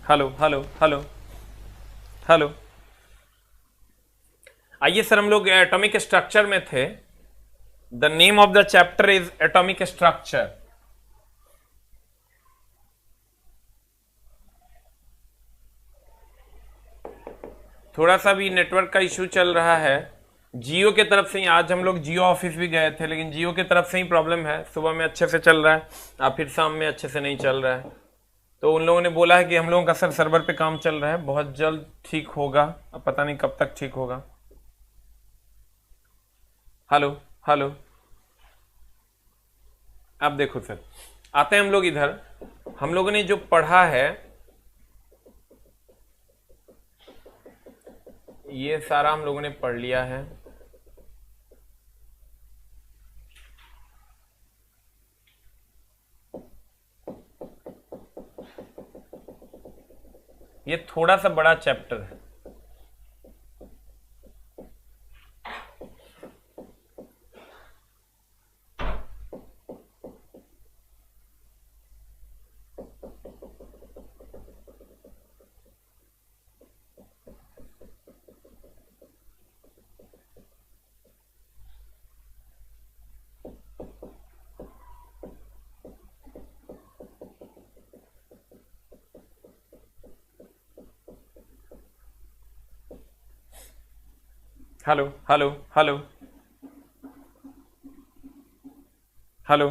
Hello hello hello hello. आइए sir, हम लोग एटॉमिक स्ट्रक्चर में थे। The name of the chapter is atomic structure. थोड़ा सा भी नेटवर्क का इशू चल रहा है जियो के तरफ से ही। आज हम लोग जियो ऑफिस भी गए थे, लेकिन जियो के तरफ से ही प्रॉब्लम है। सुबह में अच्छे से चल रहा है और फिर शाम में अच्छे से नहीं चल रहा है। तो उन लोगों ने बोला है कि हम लोगों का सर सर्वर पे काम चल रहा है, बहुत जल्द ठीक होगा। अब पता नहीं कब तक ठीक होगा। Hello hello. अब देखो सर, आते हैं हम लोग इधर। हम लोगों ने जो पढ़ा है ये सारा हम लोगों ने पढ़ लिया है। ये थोड़ा सा बड़ा चैप्टर है। Hello hello hello hello.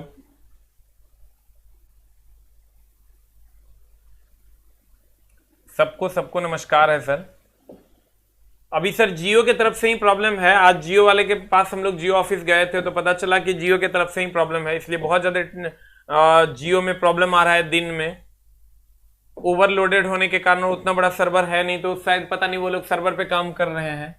सबको सबको नमस्कार है सर। अभी सर जियो के तरफ से ही प्रॉब्लम है। आज जियो वाले के पास हम लोग जियो ऑफिस गए थे तो पता चला कि जियो के तरफ से ही प्रॉब्लम है, इसलिए बहुत ज्यादा जियो में प्रॉब्लम आ रहा है। दिन में ओवरलोडेड होने के कारण उतना बड़ा सर्वर है नहीं, तो शायद पता नहीं वो लोग सर्वर पे काम कर रहे हैं।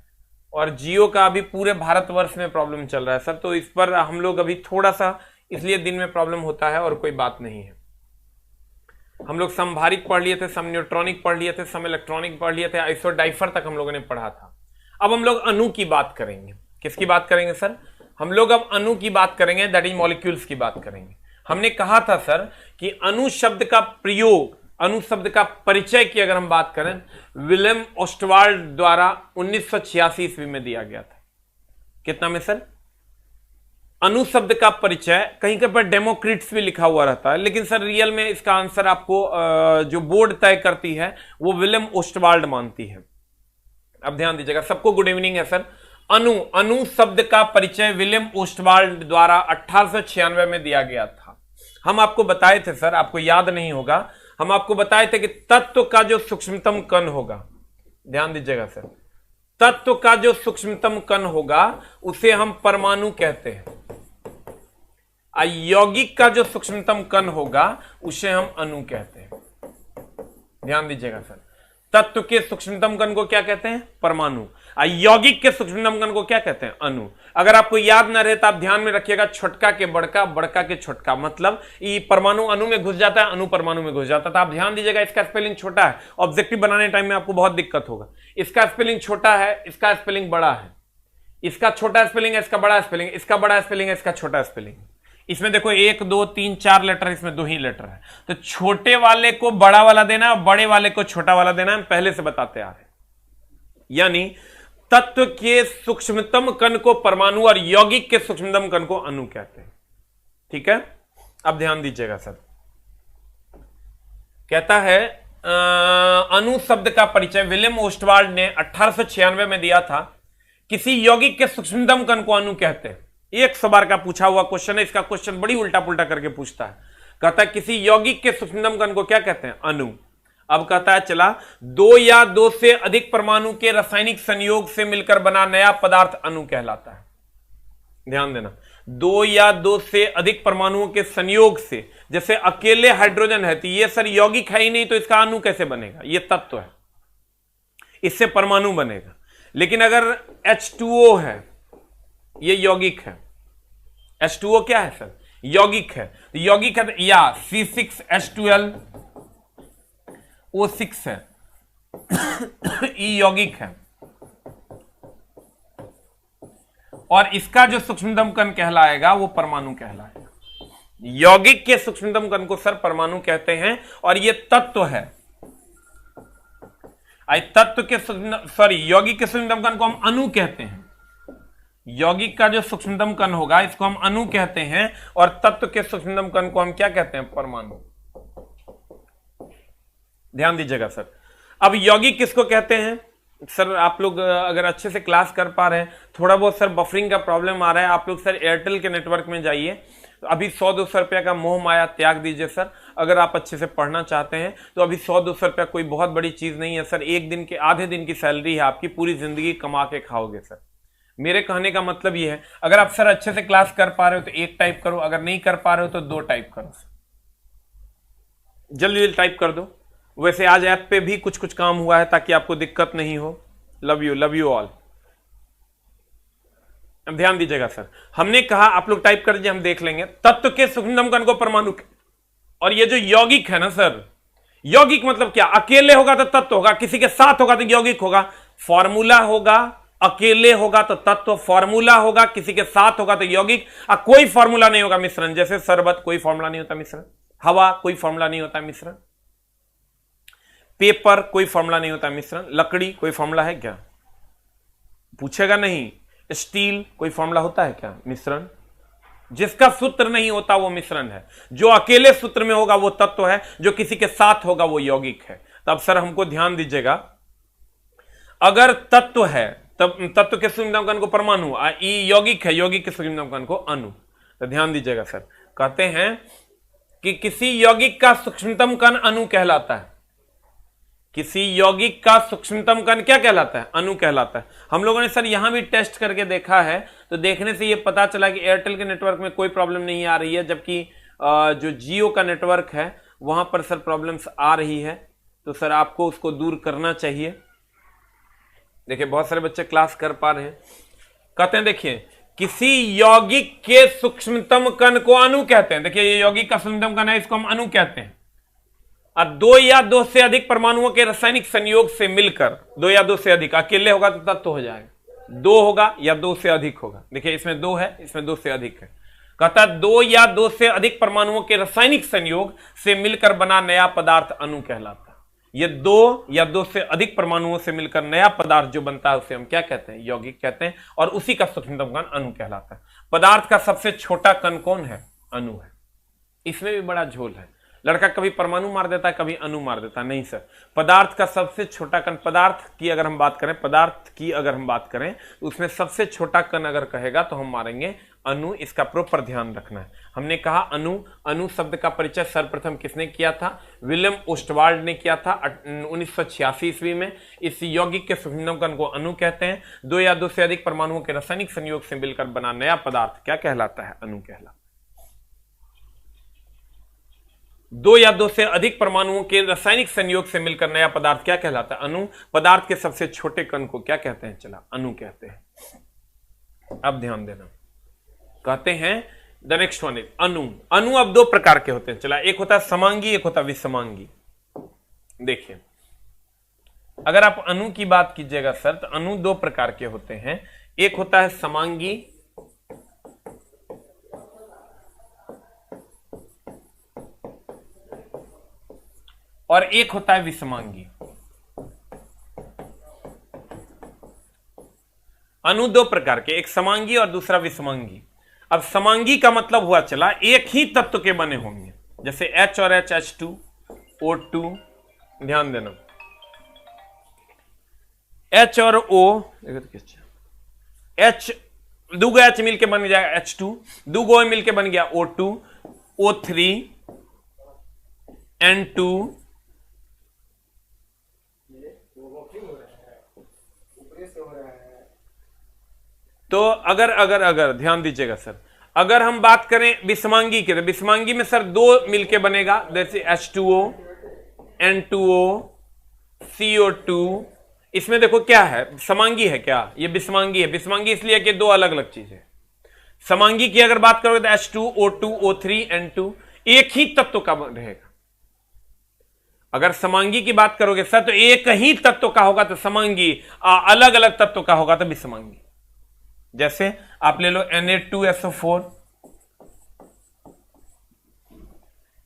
और जियो का अभी पूरे भारतवर्ष में प्रॉब्लम चल रहा है सर, तो इस पर हम लोग अभी थोड़ा सा, इसलिए दिन में प्रॉब्लम होता है और कोई बात नहीं है। हम लोग समभारिक पढ़ लिए थे, सम न्यूट्रॉनिक पढ़ लिए थे, सम इलेक्ट्रॉनिक पढ़ लिए थे, आइसोडाइफर तक हम लोगों ने पढ़ा था। अब हम लोग अणु की बात करेंगे। किसकी बात करेंगे सर? हम लोग अब अणु की बात करेंगे, दैट इज मॉलिक्यूल्स की बात करेंगे। हमने कहा था सर कि अणु शब्द का प्रयोग, अणु शब्द का परिचय की अगर हम बात करें, विलियम ओस्टवाल्ड द्वारा 1986 ईस्वी में दिया गया था। कितना में सर? अणु शब्द का परिचय कहीं कहीं पर डेमोक्रिट्स भी लिखा हुआ रहता है, लेकिन सर रियल में इसका आंसर आपको जो बोर्ड तय करती है वो विलियम ओस्टवाल्ड मानती है। अब ध्यान दीजिएगा, सबको गुड इवनिंग है सर। अणु शब्द का परिचय विलियम ओस्टवाल्ड द्वारा 1896 में दिया गया था। हम आपको बताए थे सर, आपको याद नहीं होगा, हम आपको बताए थे कि तत्व का जो सूक्ष्मतम कण होगा, ध्यान दीजिएगा सर, तत्व का जो सूक्ष्मतम कण होगा उसे हम परमाणु कहते हैं। यौगिक का जो सूक्ष्मतम कण होगा उसे हम अणु कहते हैं। ध्यान दीजिएगा सर, तत्व के सूक्ष्मतम कण को क्या कहते हैं? परमाणु। यौगिक के सूक्ष्मतम कण को क्या कहते हैं? अणु। अगर आपको याद ना रहे तो आप ध्यान में रखिएगा, छोटका के बड़का, बड़का के छोटका, मतलब ये परमाणु अणु में घुस जाता है, अणु परमाणु में घुस जाता है। तो आप ध्यान दीजिएगा, इसका स्पेलिंग छोटा है, ऑब्जेक्टिव बनाने टाइम में आपको बहुत दिक्कत होगा। इसका स्पेलिंग छोटा है, इसका स्पेलिंग बड़ा है, इसका छोटा स्पेलिंग है, इसका बड़ा स्पेलिंग, इसका बड़ा स्पेलिंग है, इसका छोटा स्पेलिंग। इसमें देखो 1 2 3 4 लेटर, इसमें 2 ही लेटर है। तो छोटे वाले को बड़ा वाला देना है, बड़े वाले को छोटा वाला देना है, हम पहले से बताते आ रहे हैं। यानी तत्व के सूक्ष्मतम कण को परमाणु और यौगिक के सूक्ष्मतम कण को अणु कहते हैं। ठीक है, अब ध्यान दीजिएगा सर, कहता है अणु शब्द का परिचय विलियम ओस्टवाल्ड ने 1896 में दिया था। किसी यौगिक के सूक्ष्मतम कण को अणु कहते हैं। 100 बार का पूछा हुआ क्वेश्चन है, इसका क्वेश्चन बड़ी उल्टा पुल्टा करके पूछता है। कहता है किसी यौगिक के सूक्ष्मतम कण को क्या कहते हैं? अणु। अब कहता है चला, 2 या 2 से अधिक परमाणु के रासायनिक संयोग से मिलकर बना नया पदार्थ अणु कहलाता है। ध्यान देना, 2 या 2 से अधिक परमाणुओं के संयोग से, जैसे अकेले हाइड्रोजन है तो ये सर यौगिक है ही नहीं, तो इसका अणु कैसे बनेगा? ये तत्व है, इससे परमाणु बनेगा। लेकिन अगर H2O है, ये यौगिक है। H2O क्या है सर? यौगिक है। तो यौगिक है या C6H12O6 है ये यौगिक है, और इसका जो सूक्ष्मतम कण कहलाएगा वो परमाणु कहलाएगा। यौगिक के सूक्ष्मतम कण को सर परमाणु कहते हैं, और ये तत्व है। तत्व के यौगिक के सूक्ष्मतम कण को हम अणु कहते हैं। यौगिक का जो सूक्ष्मतम कण होगा इसको हम अणु कहते हैं, और तत्व के सूक्ष्मतम कण को हम क्या कहते हैं? परमाणु। ध्यान दीजिएगा सर। अब यौगिक किसको कहते हैं? सर आप लोग अगर अच्छे से क्लास कर पा रहे हैं, थोड़ा बहुत सर बफरिंग का प्रॉब्लम आ रहा है, आप लोग सर एयरटेल के नेटवर्क में जाइए, तो अभी 100-200 रुपया का मोह माया त्याग दीजिए सर। अगर आप अच्छे से पढ़ना चाहते हैं तो अभी 100-200 रुपया कोई बहुत बड़ी चीज नहीं है सर। एक दिन के आधे दिन की सैलरी है आपकी, पूरी जिंदगी कमा के खाओगे सर। मेरे कहने का मतलब ये है, अगर आप सर अच्छे से क्लास कर पा रहे हो तो 1 टाइप करो, अगर नहीं कर पा रहे हो तो 2 टाइप करो सर। जल्दी जल्दी टाइप कर दो। वैसे आज ऐप पे भी कुछ कुछ काम हुआ है ताकि आपको दिक्कत नहीं हो। Love you all. अब ध्यान दीजिएगा सर, हमने कहा आप लोग टाइप कर दीजिए, हम देख लेंगे। तत्व के सूक्ष्मतम कण को परमाणु। और ये जो यौगिक है ना सर, यौगिक मतलब क्या? अकेले होगा तो तत्व होगा, किसी के साथ होगा तो यौगिक होगा। फॉर्मूला होगा, अकेले होगा तो तत्व, फॉर्मूला होगा किसी के साथ होगा तो यौगिक, और कोई फॉर्मूला नहीं होगा मिश्रण। जैसे शरबत कोई फॉर्मूला नहीं होता मिश्रण, हवा कोई फॉर्मूला नहीं होता मिश्रण, पेपर कोई फॉर्मूला नहीं होता मिश्रण, लकड़ी कोई फॉर्मूला है क्या? पूछेगा नहीं। स्टील कोई फॉर्मूला होता है क्या? मिश्रण। जिसका सूत्र नहीं होता वो मिश्रण है, जो अकेले सूत्र में होगा वो तत्व है, जो किसी के साथ होगा वो यौगिक है। तब सर हमको ध्यान दीजिएगा, अगर तत्व है तब तत्व के सूक्ष्मतम कण को परमाणु, यौगिक है, यौगिक के सूक्ष्मतम कण को अणु। तो ध्यान दीजिएगा सर, कहते हैं कि किसी यौगिक का सूक्ष्मतम कण अणु कहलाता है। किसी यौगिक का सूक्ष्मतम कण क्या कहलाता है? अणु कहलाता है। हम लोगों ने सर यहां भी टेस्ट करके देखा है, तो देखने से यह पता चला कि एयरटेल के नेटवर्क में कोई प्रॉब्लम नहीं आ रही है, जबकि जो जियो का नेटवर्क है वहां पर सर प्रॉब्लम्स आ रही है। तो सर आपको उसको दूर करना चाहिए। देखिए बहुत सारे बच्चे क्लास कर पा रहे हैं। कहते हैं देखिए, किसी यौगिक के सूक्ष्मतम कण को अणु कहते हैं। देखिए ये यौगिक का सूक्ष्मतम कण है, इसको हम अणु कहते हैं। और 2 या 2 से अधिक परमाणुओं के रासायनिक संयोग से मिलकर, 2 या 2 से अधिक, अकेले होगा तो तत्व हो जाएगा, 2 होगा या 2 से अधिक होगा। देखिए इसमें 2 है, इसमें 2 से अधिक है। कहता है 2 या 2 से अधिक परमाणुओं के रासायनिक संयोग से मिलकर बना नया पदार्थ अणु कहलाता है। ये 2 या 2 से अधिक परमाणुओं से मिलकर नया पदार्थ जो बनता है उसे हम क्या कहते हैं? यौगिक कहते हैं, और उसी का सूक्ष्मतम कण अणु कहलाता है। पदार्थ का सबसे छोटा कण कौन है? अणु है। इसमें भी बड़ा झोल है। लड़का कभी परमाणु मार देता है, कभी अणु मार देता है। नहीं सर, पदार्थ का सबसे छोटा कण, पदार्थ की अगर हम बात करें तो उसमें सबसे छोटा कण अगर कहेगा तो हम मारेंगे अणु। इसका प्रॉपर ध्यान रखना है। हमने कहा अणु शब्द का परिचय सर्वप्रथम किसने किया था? विलियम ओस्टवाल्ड ने किया था 1986 ईस्वी में। इस यौगिक के सूक्ष्मतम कण को अणु कहते हैं। 2 या 2 से अधिक परमाणुओं के रासायनिक संयोग से मिलकर बना नया पदार्थ क्या कहलाता है? अणु कहलाता है। 2 या 2 से अधिक परमाणुओं के रासायनिक संयोग से मिलकर नया पदार्थ क्या कहलाता है? अणु। पदार्थ के सबसे छोटे कण को क्या कहते हैं? चला अणु कहते हैं। अब ध्यान देना, कहते हैं द नेक्स्ट वन इज अणु। अणु अब 2 प्रकार के होते हैं। चला, एक होता है समांगी, एक होता है विषमांगी। देखिए अगर आप अणु की बात कीजिएगा सर, तो अणु 2 प्रकार के होते हैं। एक होता है समांगी, और एक होता है विषमांगी। अणु 2 प्रकार के, एक समांगी और दूसरा विषमांगी। अब समांगी का मतलब हुआ चला एक ही तत्व के बने होंगे, जैसे H और H, H2, O2। ध्यान देना, H और O, H 2 H मिलके बन जाएगा H2, 2 O मिलके बन गया O2, O3, N2, तो अगर ध्यान दीजिएगा सर, अगर हम बात करें विषमांगी की, तो विषमांगी में सर 2 मिलके बनेगा, जैसे H2O, N2O, CO2। इसमें देखो क्या है, समांगी है क्या? ये विषमांगी है। विषमांगी इसलिए कि 2 अलग अलग चीजें। समांगी की अगर बात करोगे तो H2, O2, O3, N2 एक ही तत्व का रहेगा। अगर समांगी की बात करोगे सर तो एक ही तत्व का होगा तो समांगी, अलग अलग तत्व का होगा तो विषमांगी। जैसे आप ले लो Na2SO4,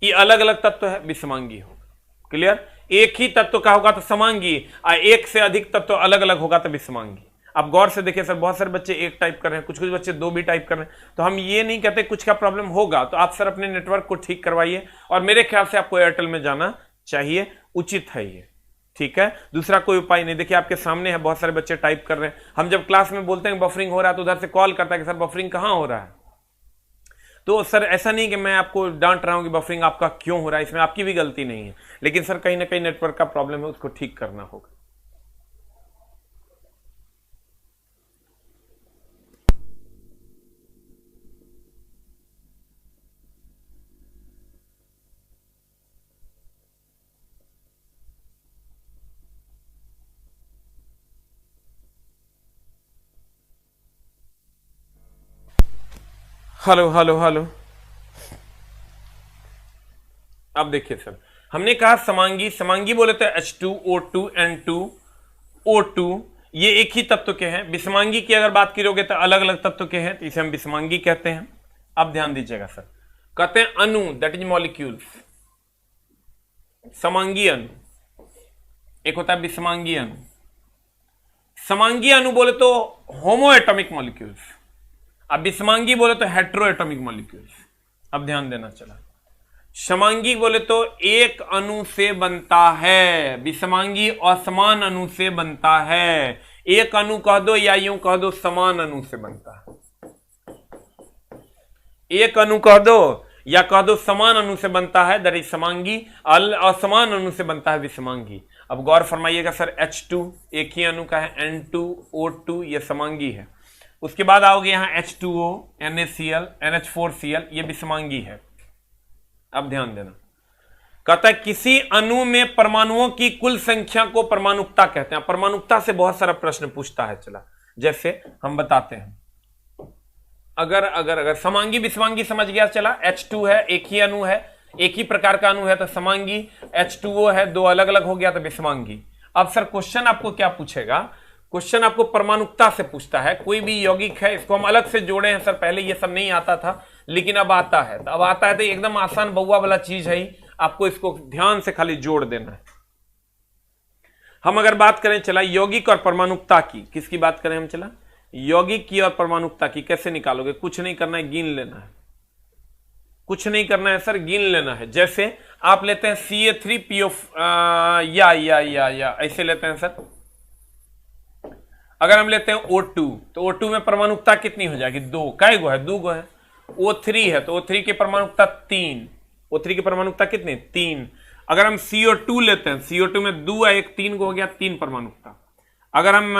ये अलग अलग तत्व है, विषमांगी होगा। क्लियर? एक ही तत्व का होगा तो समांगी, और एक से अधिक तत्व अलग अलग होगा तो विषमांगी। आप गौर से देखिए सर, बहुत सारे बच्चे एक टाइप कर रहे हैं, कुछ कुछ बच्चे दो भी टाइप कर रहे हैं। तो हम ये नहीं कहते कुछ का प्रॉब्लम होगा तो आप सर अपने नेटवर्क को ठीक करवाइए, और मेरे ख्याल से आपको एयरटेल में जाना चाहिए, उचित है ये, ठीक है। दूसरा कोई उपाय नहीं। देखिए आपके सामने है, बहुत सारे बच्चे टाइप कर रहे हैं। हम जब क्लास में बोलते हैं बफरिंग हो रहा है तो उधर से कॉल करता है कि सर बफरिंग कहां हो रहा है। तो सर ऐसा नहीं कि मैं आपको डांट रहा हूं कि बफरिंग आपका क्यों हो रहा है, इसमें आपकी भी गलती नहीं है, लेकिन सर कहीं ना कहीं नेटवर्क का प्रॉब्लम है, उसको ठीक करना होगा। Hello hello hello. अब देखिए सर, हमने कहा समांगी, समांगी बोले तो H2O2 N2O2, ये एक ही तत्व के हैं। विषमांगी की अगर बात करोगे तो अलग अलग तत्व के हैं, तो इसे हम विषमांगी कहते हैं। अब ध्यान दीजिएगा सर, कहते हैं अणु, दैट इज मॉलिक्यूल्स, समांगी अणु, एक होता है विषमांगी अणु। समांगी अणु बोले तो होमो एटॉमिक मॉलिक्यूल्स, अब विषमांगी बोले तो हेट्रो एटॉमिक मॉलिक्यूल्स। अब ध्यान देना चला, समांगी बोले तो एक अणु से बनता है, विषमांगी असमान अणु से बनता है। एक अणु कह दो या यूं कह दो समान अणु से बनता है, एक अणु कह दो या कह दो समान अणु से बनता है, दैट इज समांगी। असमान अणु से बनता है विषमांगी। अब गौर फरमाइएगा सर, H2 एक ही अणु का है, N2O2 ये समांगी है। उसके बाद आओगे यहां H2O, NaCl, NH4Cl, ये विषमांगी है। अब ध्यान देना, कहता है किसी अणु में परमाणुओं की कुल संख्या को परमाणुकता कहते हैं। परमाणुकता से बहुत सारा प्रश्न पूछता है, चला जैसे हम बताते हैं। अगर अगर अगर समांगी विषमांगी समझ गया, चला H2 है, एक ही अणु है, एक ही प्रकार का अणु है तो समांगी, H2O है, दो अलग अलग हो गया तो विषमांगी। अब सर क्वेश्चन आपको क्या पूछेगा, क्वेश्चन आपको परमाणुकता से पूछता है। कोई भी यौगिक है, इसको हम अलग से जोड़े हैं सर, पहले ये सब नहीं आता था लेकिन अब आता है। तो अब आता है तो एकदम आसान बउआ वाला चीज है ही, आपको इसको ध्यान से खाली जोड़ देना है। हम अगर बात करें चला यौगिक और परमाणुकता की, किसकी बात करें हम, चला यौगिक की और परमाणुकता की। कैसे निकालोगे, कुछ नहीं करना है, गिन लेना है। कुछ नहीं करना है सर, गिन लेना है। जैसे आप लेते हैं CA3PO या ऐसे लेते हैं सर। अगर हम लेते हैं O2 तो O2 में परमाणुकता कितनी हो जाएगी, दो। कै गो है, दो गो है। O3 है तो O3 की परमाणुकता 3, O3 की परमाणुकता कितनी, 3। अगर हम CO2 लेते हैं, CO2 में 2 है, एक 3 गो हो गया, 3 परमाणुकता। अगर हम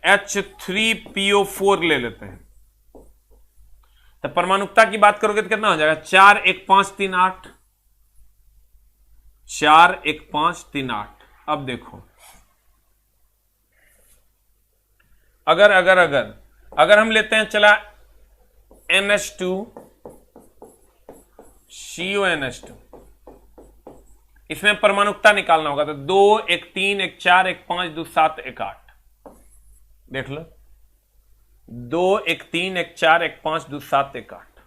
H3PO4 ले लेते हैं तो परमाणुकता की बात करोगे तो कितना हो जाएगा, 4 1 5 3 8, 4 1 5 3 8। अब देखो अगर अगर अगर अगर हम लेते हैं चला NH2 CONH2, इसमें परमाणुकता निकालना होगा तो 2 1 3 1 4 1 5 2 7 1 8। देख लो, 2 1 3 1 4 1 5 2 7 1 8,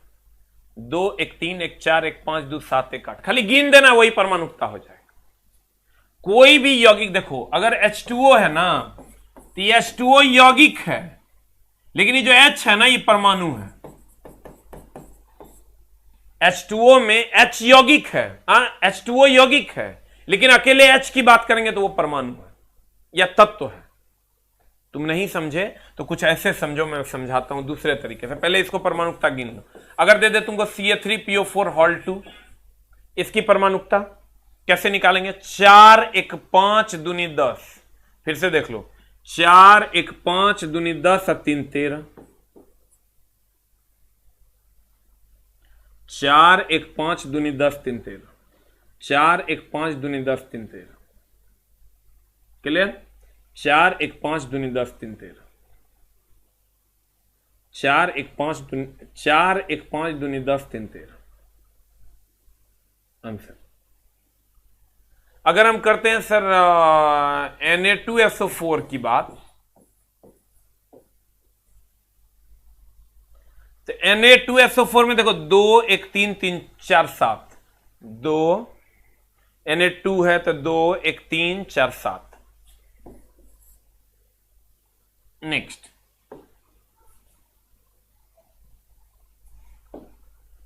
2 1 3 1 4 1 5 2 7 1 8। खाली गिन देना, वही परमाणुकता हो जाएगा। कोई भी यौगिक देखो, अगर H2O है ना तो ये H2O यौगिक है, लेकिन ये जो H है ना ये परमाणु है। H2O में H यौगिक है, H2O यौगिक है, लेकिन अकेले H की बात करेंगे तो वो परमाणु है या तत्व है। तुम नहीं समझे तो कुछ ऐसे समझो, मैं समझाता हूं दूसरे तरीके से। पहले इसको परमाणुकता गिन लो। अगर दे दे तुमको CA3PO4 हॉल 2, इसकी परमाणुकता कैसे निकालेंगे, 4 1 5 दूनी 10। फिर से देख लो, 4 1 5 दूनी 10 और 3 13, 4 1 5 दूनी 10 3 13, 4 1 5 दूनी 10 3 13। क्लियर, 4 1 5 दूनी 10 3 13, 4 1 5 दूनी 10 3 13 आंसर। अगर हम करते हैं सर Na2SO4 की बात, तो Na2SO4 में देखो 2 1 3 3 4 7, 2 Na2 है तो 2 1 3 4 7। नेक्स्ट,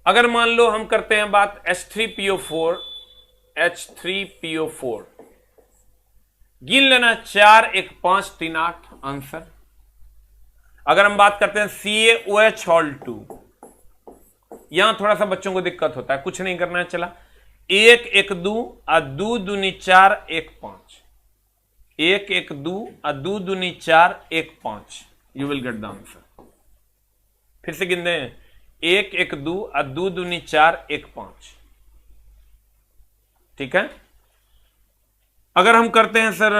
अगर मान लो हम करते हैं बात H3PO4, H3PO4 गिन लेना 4 1 5 3 8 आंसर। अगर हम बात करते हैं CaOH2, यहां थोड़ा सा बच्चों को दिक्कत होता है, कुछ नहीं करना है, चला 1 1 2 और 2 दूनी 4 1 5, 1 1 2 और 2 दूनी 4 1 5, you will get the answer. फिर से गिन दें, 1 1 2 और 2 दूनी 4 1 5, ठीक है। अगर हम करते हैं सर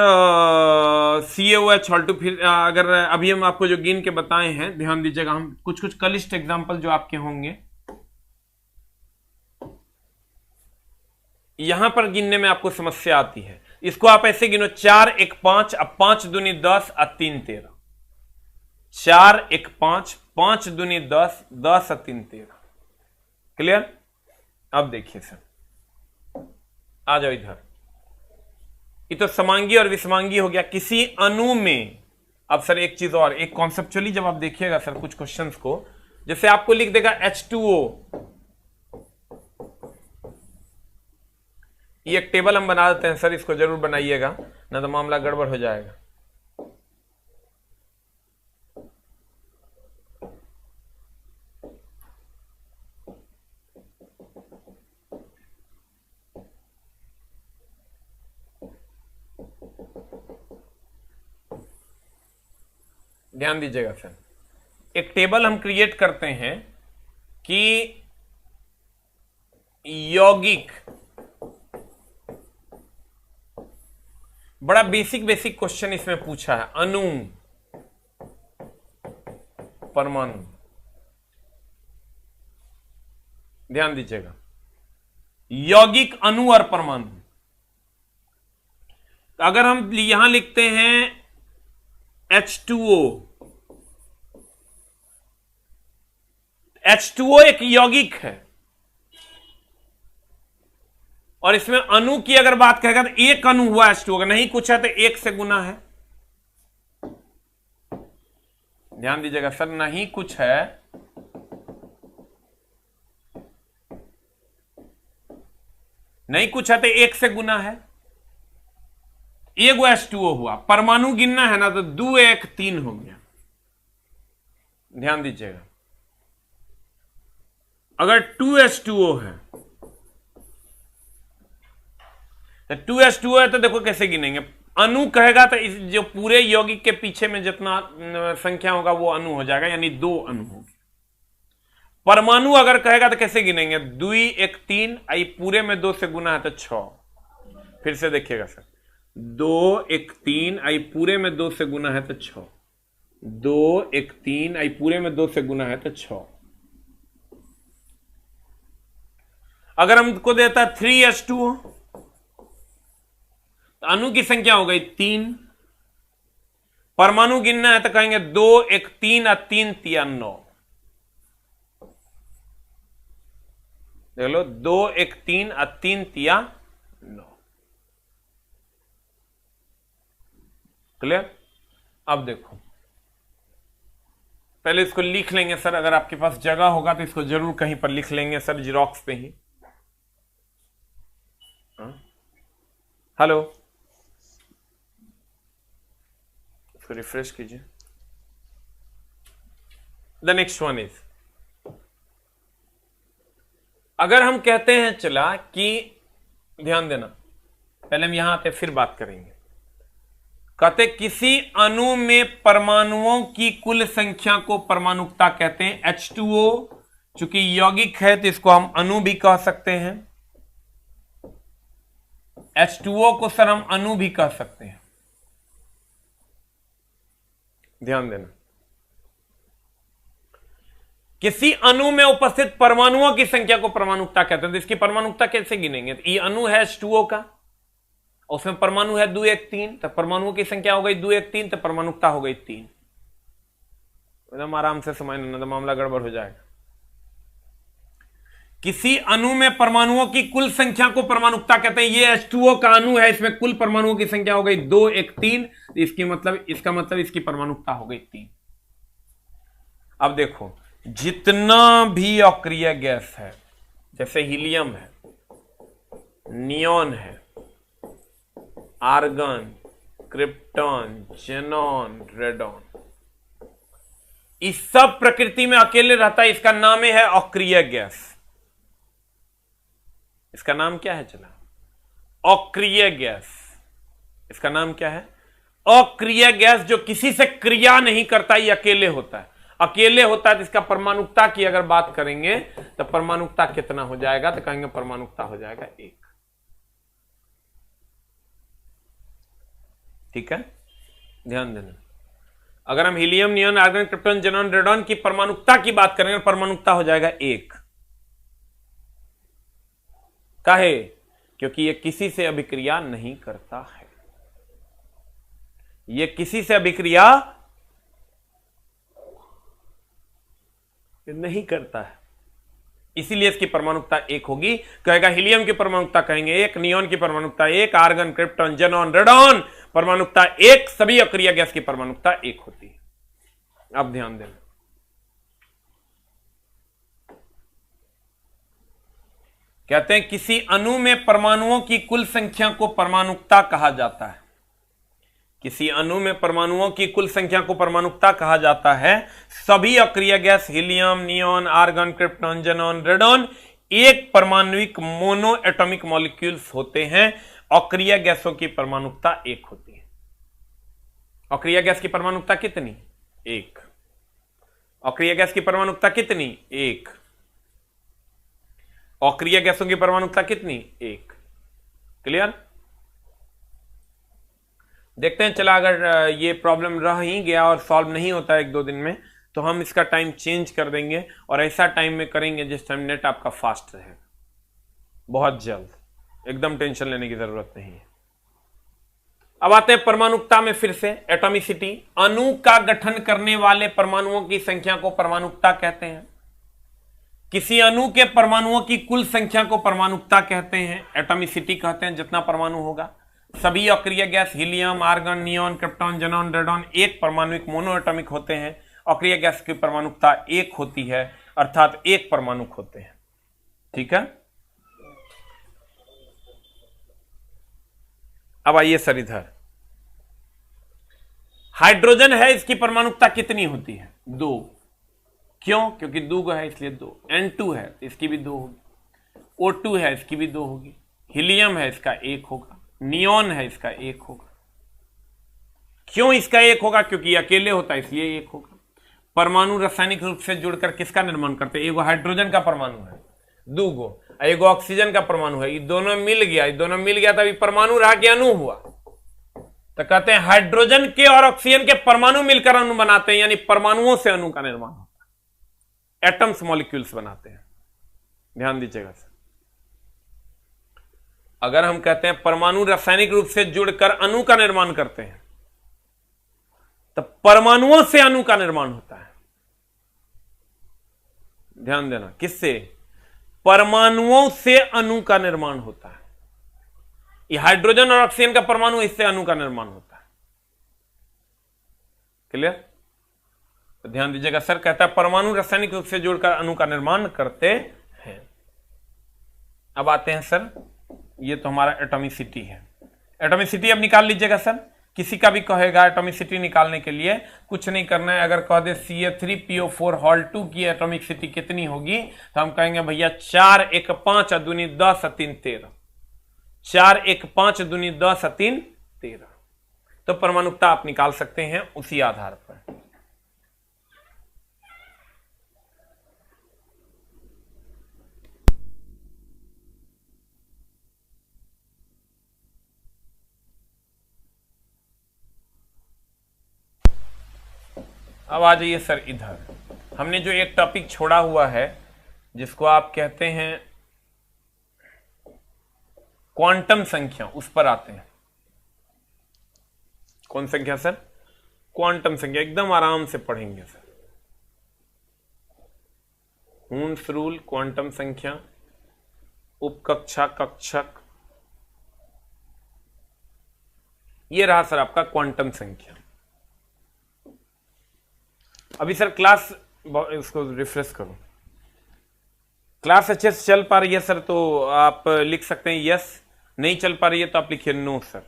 CaOH2, फिर अगर अभी हम आपको जो गिन के बताए हैं ध्यान दीजिएगा, हम कुछ कुछ कलिष्ट एग्जांपल जो आपके होंगे यहां पर गिनने में आपको समस्या आती है। इसको आप ऐसे गिनो, 4 1 5, अब 5 दूनी 10 और 3 13, 4 1 5, 5 दूनी 10, 10 और 3 13। क्लियर? अब देखिए सर, आ जाओ इधर, ये तो समांगी और विषमांगी हो गया। किसी अणु में, अब सर एक चीज और, एक कॉन्सेप्चुअली जब आप देखिएगा सर कुछ क्वेश्चंस को, जैसे आपको लिख देगा H2O, ये एक टेबल हम बना देते हैं सर, इसको जरूर बनाइएगा ना तो मामला गड़बड़ हो जाएगा। ध्यान दीजिएगा सर, एक टेबल हम क्रिएट करते हैं कि यौगिक, बड़ा बेसिक बेसिक क्वेश्चन इसमें पूछा है, अणु परमाणु, ध्यान दीजिएगा, यौगिक अणु और परमाणु। अगर हम यहां लिखते हैं H2O, H2O एक यौगिक है और इसमें अणु की अगर बात करेगा तो एक अणु हुआ H2O का, नहीं कुछ है तो एक से गुना है। ध्यान दीजिएगा सर, नहीं कुछ है नहीं कुछ है तो एक से गुना है, एगो H2O हुआ। परमाणु गिनना है ना तो 2 1 3 हो गया। ध्यान दीजिएगा, अगर 2H2O है तो 2H2O है तो देखो कैसे गिनेंगे, अणु कहेगा तो इस जो पूरे यौगिक के पीछे में जितना संख्या होगा वो अणु हो जाएगा, यानी 2 अणु होगी। परमाणु अगर कहेगा तो कैसे गिनेंगे, 2 1 3, आई पूरे में 2 से गुना है तो 6। फिर से देखिएगा सर, 2 1 3, आई पूरे में 2 से गुना है तो 6, 2 1 3, आई पूरे में 2 से गुना है तो 6। अगर हमको देता है 3H2O, तो अणु की संख्या हो गई 3। परमाणु गिनना है तो कहेंगे 2 1 3 और 3 3 9। देख लो, 2 1 3 और 3 3 9। क्लियर? अब देखो, पहले इसको लिख लेंगे सर, अगर आपके पास जगह होगा तो इसको जरूर कहीं पर लिख लेंगे सर, जीरोक्स पे ही। हेलो, इसको रिफ्रेश कीजिए। द नेक्स्ट वन इज, अगर हम कहते हैं चला कि, ध्यान देना, पहले हम यहां आते फिर बात करेंगे। कहते किसी अणु में परमाणुओं की कुल संख्या को परमाणुकता कहते हैं। H2O चूंकि यौगिक है तो इसको हम अणु भी कह सकते हैं। H2O को सर हम अणु भी कह सकते हैं। ध्यान देना, किसी अणु में उपस्थित परमाणुओं की संख्या को परमाणुकता कहते हैं। तो इसकी परमाणुकता कैसे गिनेंगे, तो ये अणु है H2O का, उसमें परमाणु है 2 1 3, तो परमाणुओं की संख्या हो गई 2 1 3, तो परमाणुकता हो गई 3। एकदम आराम से समझ लेना, तो मामला गड़बड़ हो जाएगा। किसी अणु में परमाणुओं की कुल संख्या को परमाणुकता कहते हैं। ये H2O का अणु है, इसमें कुल परमाणुओं की संख्या हो गई 2 1 3, इसका मतलब इसकी परमाणुकता हो गई 3। अब देखो जितना भी अक्रिय गैस है, जैसे हीलियम है, नियॉन है, आर्गन, क्रिप्टॉन, जेनॉन, रेडॉन, इस सब प्रकृति में अकेले रहता है, इसका नाम है अक्रिय गैस। इसका नाम क्या है? चला, अक्रिय गैस। इसका नाम क्या है? अक्रिय गैस। जो किसी से क्रिया नहीं करता, ये अकेले होता है। अकेले होता है तो इसका परमाणुकता की अगर बात करेंगे तो परमाणुकता कितना हो जाएगा? तो कहेंगे परमाणुकता हो जाएगा 1। ठीक है, ध्यान देना। अगर हम helium, neon, argon, krypton, xenon, radon की परमाणुकता की बात करेंगे, परमाणुकता हो जाएगा 1। काहे? क्योंकि यह किसी से अभिक्रिया नहीं करता है। यह किसी से अभिक्रिया नहीं करता है, इसीलिए इसकी परमाणुकता 1 होगी। कहेगा हीलियम की परमाणुकता कहेंगे 1, नियॉन की परमाणुकता 1, आर्गन, क्रिप्टॉन, जेनॉन, रेडॉन परमाणुकता 1, सभी अक्रिय गैस की परमाणुकता 1 होती है। अब ध्यान देना, कहते हैं किसी अणु में परमाणुओं की कुल संख्या को परमाणुकता कहा जाता है। किसी अणु में परमाणुओं की कुल संख्या को परमाणुकता कहा जाता है। सभी अक्रिय gas helium, neon, argon, krypton, xenon, radon एक परमाणुविक मोनो एटॉमिक मॉलिक्यूल्स होते हैं। अक्रिय गैसों की परमाणुकता 1 होती है। अक्रिय गैस की परमाणुकता कितनी? 1। अक्रिय गैस की परमाणुकता कितनी? 1। अक्रिय गैसों की परमाणुकता कितनी? 1। क्लियर? देखते हैं, चला अगर ये प्रॉब्लम रह ही गया और सॉल्व नहीं होता है 1-2 दिन में, तो हम इसका टाइम चेंज कर देंगे और ऐसा टाइम में करेंगे जिस टाइम नेट आपका फास्ट रहे, बहुत जल्द। एकदम टेंशन लेने की जरूरत नहीं है। अब आते हैं परमाणुकता में फिर से। एटॉमिसिटी, अणु का गठन करने वाले परमाणुओं की संख्या को परमाणुकता कहते हैं। किसी अणु के परमाणुओं की कुल संख्या को परमाणुकता कहते हैं, एटॉमिसिटी कहते हैं, जितना परमाणु होगा। सभी अक्रिय gas helium, argon, neon, krypton, xenon, radon एक परमाणुविक मोनो एटॉमिक होते हैं। अक्रिय गैस की परमाणुकता 1 होती है, अर्थात 1 परमाणुक होते हैं। ठीक है, अब आइए सर इधर। हाइड्रोजन है, इसकी परमाणुकता कितनी होती है? 2। क्यों? क्योंकि 2 है इसलिए 2। N2 है तो इसकी भी 2 होगी। O2 है, इसकी भी 2 होगी। हीलियम है, इसका 1 होगा। नियॉन है, इसका 1 होगा। क्यों इसका 1 होगा? क्योंकि अकेले होता है इसलिए 1 होगा। परमाणु रासायनिक रूप से जुड़कर किसका निर्माण करते हैं? एगो हाइड्रोजन का परमाणु है, 2 गो, एगो ऑक्सीजन का परमाणु है। ये दोनों मिल गया, तभी परमाणु रहा कि अणु हुआ। तो कहते हैं हाइड्रोजन के और ऑक्सीजन के परमाणु मिलकर अणु बनाते हैं, यानी परमाणुओं से अणु का निर्माण होता है। एटम्स मॉलिक्यूल्स बनाते हैं। ध्यान दीजिएगा सर, अगर हम कहते हैं परमाणु रासायनिक रूप से जुड़कर अणु का निर्माण करते हैं, तो परमाणुओं से अणु का निर्माण होता है। ध्यान देना, किससे? परमाणुओं से अणु का निर्माण होता है। ये हाइड्रोजन और ऑक्सीजन का परमाणु, इससे अणु का निर्माण होता है। क्लियर? तो ध्यान दीजिएगा, सर कहता है परमाणु रासायनिक रूप से जुड़कर अणु का निर्माण करते हैं। अब आते हैं सर, ये तो हमारा एटॉमिसिटी है। एटॉमिसिटी अब निकाल लीजिएगा सर। किसी का भी कहेगा एटॉमिसिटी निकालने के लिए कुछ नहीं करना है। अगर कह दे Ca3PO4 हॉल 2 की एटॉमिसिटी कितनी होगी, तो हम कहेंगे भैया 4 1 5 दूनी 10 3 13। 4 1 5 दूनी 10 3 13। तो परमाणुकता आप निकाल सकते हैं उसी आधार पर। अब आ जाइए सर इधर। हमने जो एक टॉपिक छोड़ा हुआ है जिसको आप कहते हैं क्वांटम संख्या, उस पर आते हैं। कौन संख्या सर? क्वांटम संख्या। एकदम आराम से पढ़ेंगे सर। हून्स रूल, क्वांटम संख्या, उपकक्षा, कक्षक, ये रहा सर आपका क्वांटम संख्या। अभी सर क्लास, इसको रिफ्रेश करो, क्लास अच्छे से चल पा रही है सर तो आप लिख सकते हैं यस, नहीं चल पा रही है तो आप लिखिए नो सर।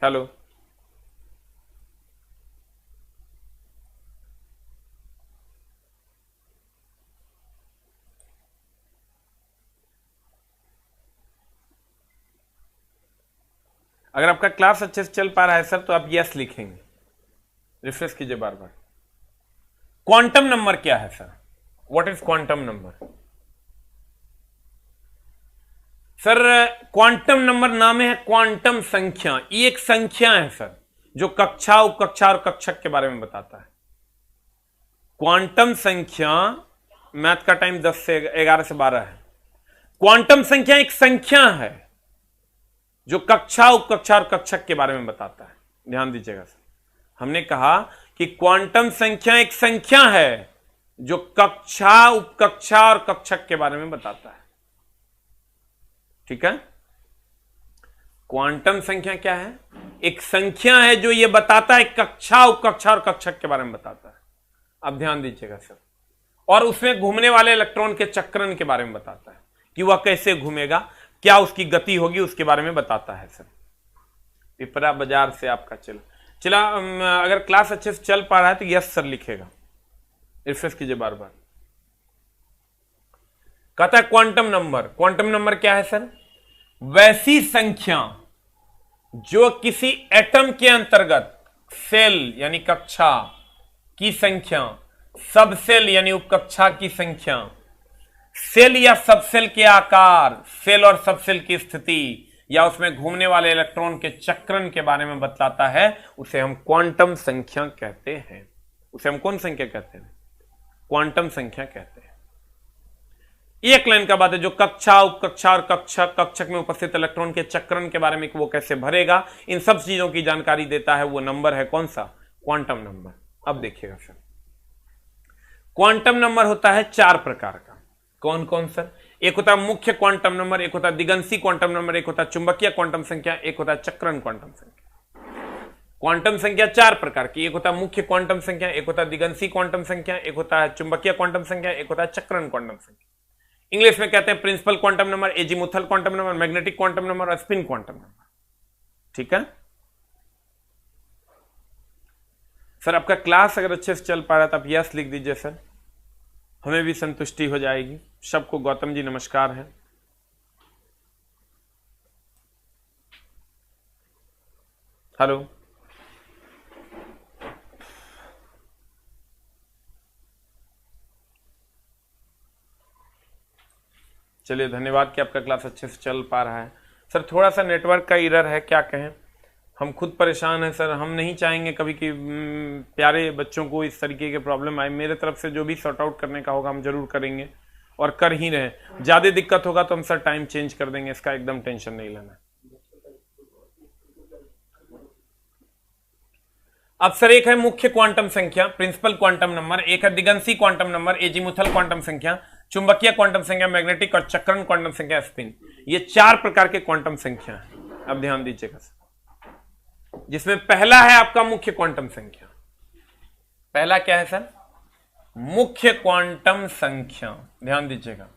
हेलो, अगर आपका क्लास अच्छे से चल पा रहा है सर तो आप यस लिखेंगे, रिफ्रेश कीजिए बार बार। क्वांटम नंबर क्या है sir? What is quantum number? Sir quantum number नाम है क्वांटम संख्या, ये एक संख्या है सर जो कक्षा, उपकक्षा और कक्षक के बारे में बताता है। क्वांटम संख्या, मैथ का टाइम 10 से 11 से 12 है। क्वांटम संख्या एक संख्या है जो कक्षा, उपकक्षा और कक्षक के बारे में बताता है। ध्यान दीजिएगा सर, हमने कहा कि क्वांटम संख्या एक संख्या है जो कक्षा, उपकक्षा और कक्षक के बारे में बताता है। ठीक है, क्वांटम संख्या क्या है? एक संख्या है जो यह बताता है कक्षा, उपकक्षा और कक्षक के बारे में बताता है। अब ध्यान दीजिएगा सर, और उसमें घूमने वाले इलेक्ट्रॉन के चक्रण के बारे में बताता है कि वह कैसे घूमेगा, क्या उसकी गति होगी, उसके बारे में बताता है सर। पिपरा बाजार से आपका चला अगर क्लास अच्छे से चल पा रहा है तो यस सर लिखेगा, रिफ्रेश कीजिए बार बार। कहता है क्वांटम नंबर, क्वांटम नंबर क्या है सर? वैसी संख्या जो किसी एटम के अंतर्गत सेल यानी कक्षा की संख्या, सबसेल यानी उपकक्षा की संख्या, सेल या सबसेल के आकार, सेल और सबसेल की स्थिति या उसमें घूमने वाले इलेक्ट्रॉन के चक्रण के बारे में बतलाता है, उसे हम क्वांटम संख्या कहते हैं। उसे हम कौन संख्या कहते हैं? क्वांटम संख्या कहते हैं। एक लाइन का बात है जो कक्षा, उपकक्षा और कक्षक, कक्षक में उपस्थित इलेक्ट्रॉन के चक्रण के बारे में वो कैसे भरेगा, इन सब चीजों की जानकारी देता है। वो नंबर है कौन सा? Quantum number. अब देखिएगा सर, क्वांटम नंबर होता है 4 प्रकार का। कौन कौन सर? एक होता है मुख्य क्वांटम नंबर, एक होता है दिगंशी क्वांटम नंबर, एक होता है चुंबकीय क्वांटम संख्या, एक होता है चक्रण क्वांटम संख्या। क्वांटम संख्या 4 प्रकार की, एक होता है मुख्य क्वांटम संख्या, एक होता है दिगंशी क्वांटम संख्या, एक होता है चुंबकीय क्वांटम संख्या, एक होता है चक्रण क्वांटम संख्या। इंग्लिश में कहते हैं principal quantum number, azimuthal quantum number, magnetic quantum number और स्पिन क्वांटम नंबर। ठीक है सर, आपका क्लास अगर अच्छे से चल पा रहा है तो आप यस लिख दीजिए सर, हमें भी संतुष्टि हो जाएगी। सबको गौतम जी नमस्कार है। हेलो, चलिए धन्यवाद कि आपका क्लास अच्छे से चल पा रहा है। सर थोड़ा सा नेटवर्क का एरर है, क्या कहें, हम खुद परेशान हैं सर। हम नहीं चाहेंगे कभी कि प्यारे बच्चों को इस तरीके के प्रॉब्लम आए। मेरे तरफ से जो भी सॉर्ट आउट करने का होगा हम जरूर करेंगे और कर ही रहे। ज्यादा दिक्कत होगा तो हम सर टाइम चेंज कर देंगे, इसका एकदम टेंशन नहीं लेना। अब सर एक है मुख्य क्वांटम संख्या, प्रिंसिपल क्वांटम नंबर, एक है दिगंशी क्वांटम नंबर, एजीमुथल क्वांटम संख्या, चुंबकीय क्वांटम संख्या, मैग्नेटिक और चक्रण क्वांटम संख्या, स्पिन। ये 4 प्रकार के क्वांटम संख्या है। अब ध्यान दीजिएगा, जिसमें पहला है आपका मुख्य क्वांटम संख्या। पहला क्या है सर? मुख्य क्वांटम संख्या। ध्यान दीजिएगा,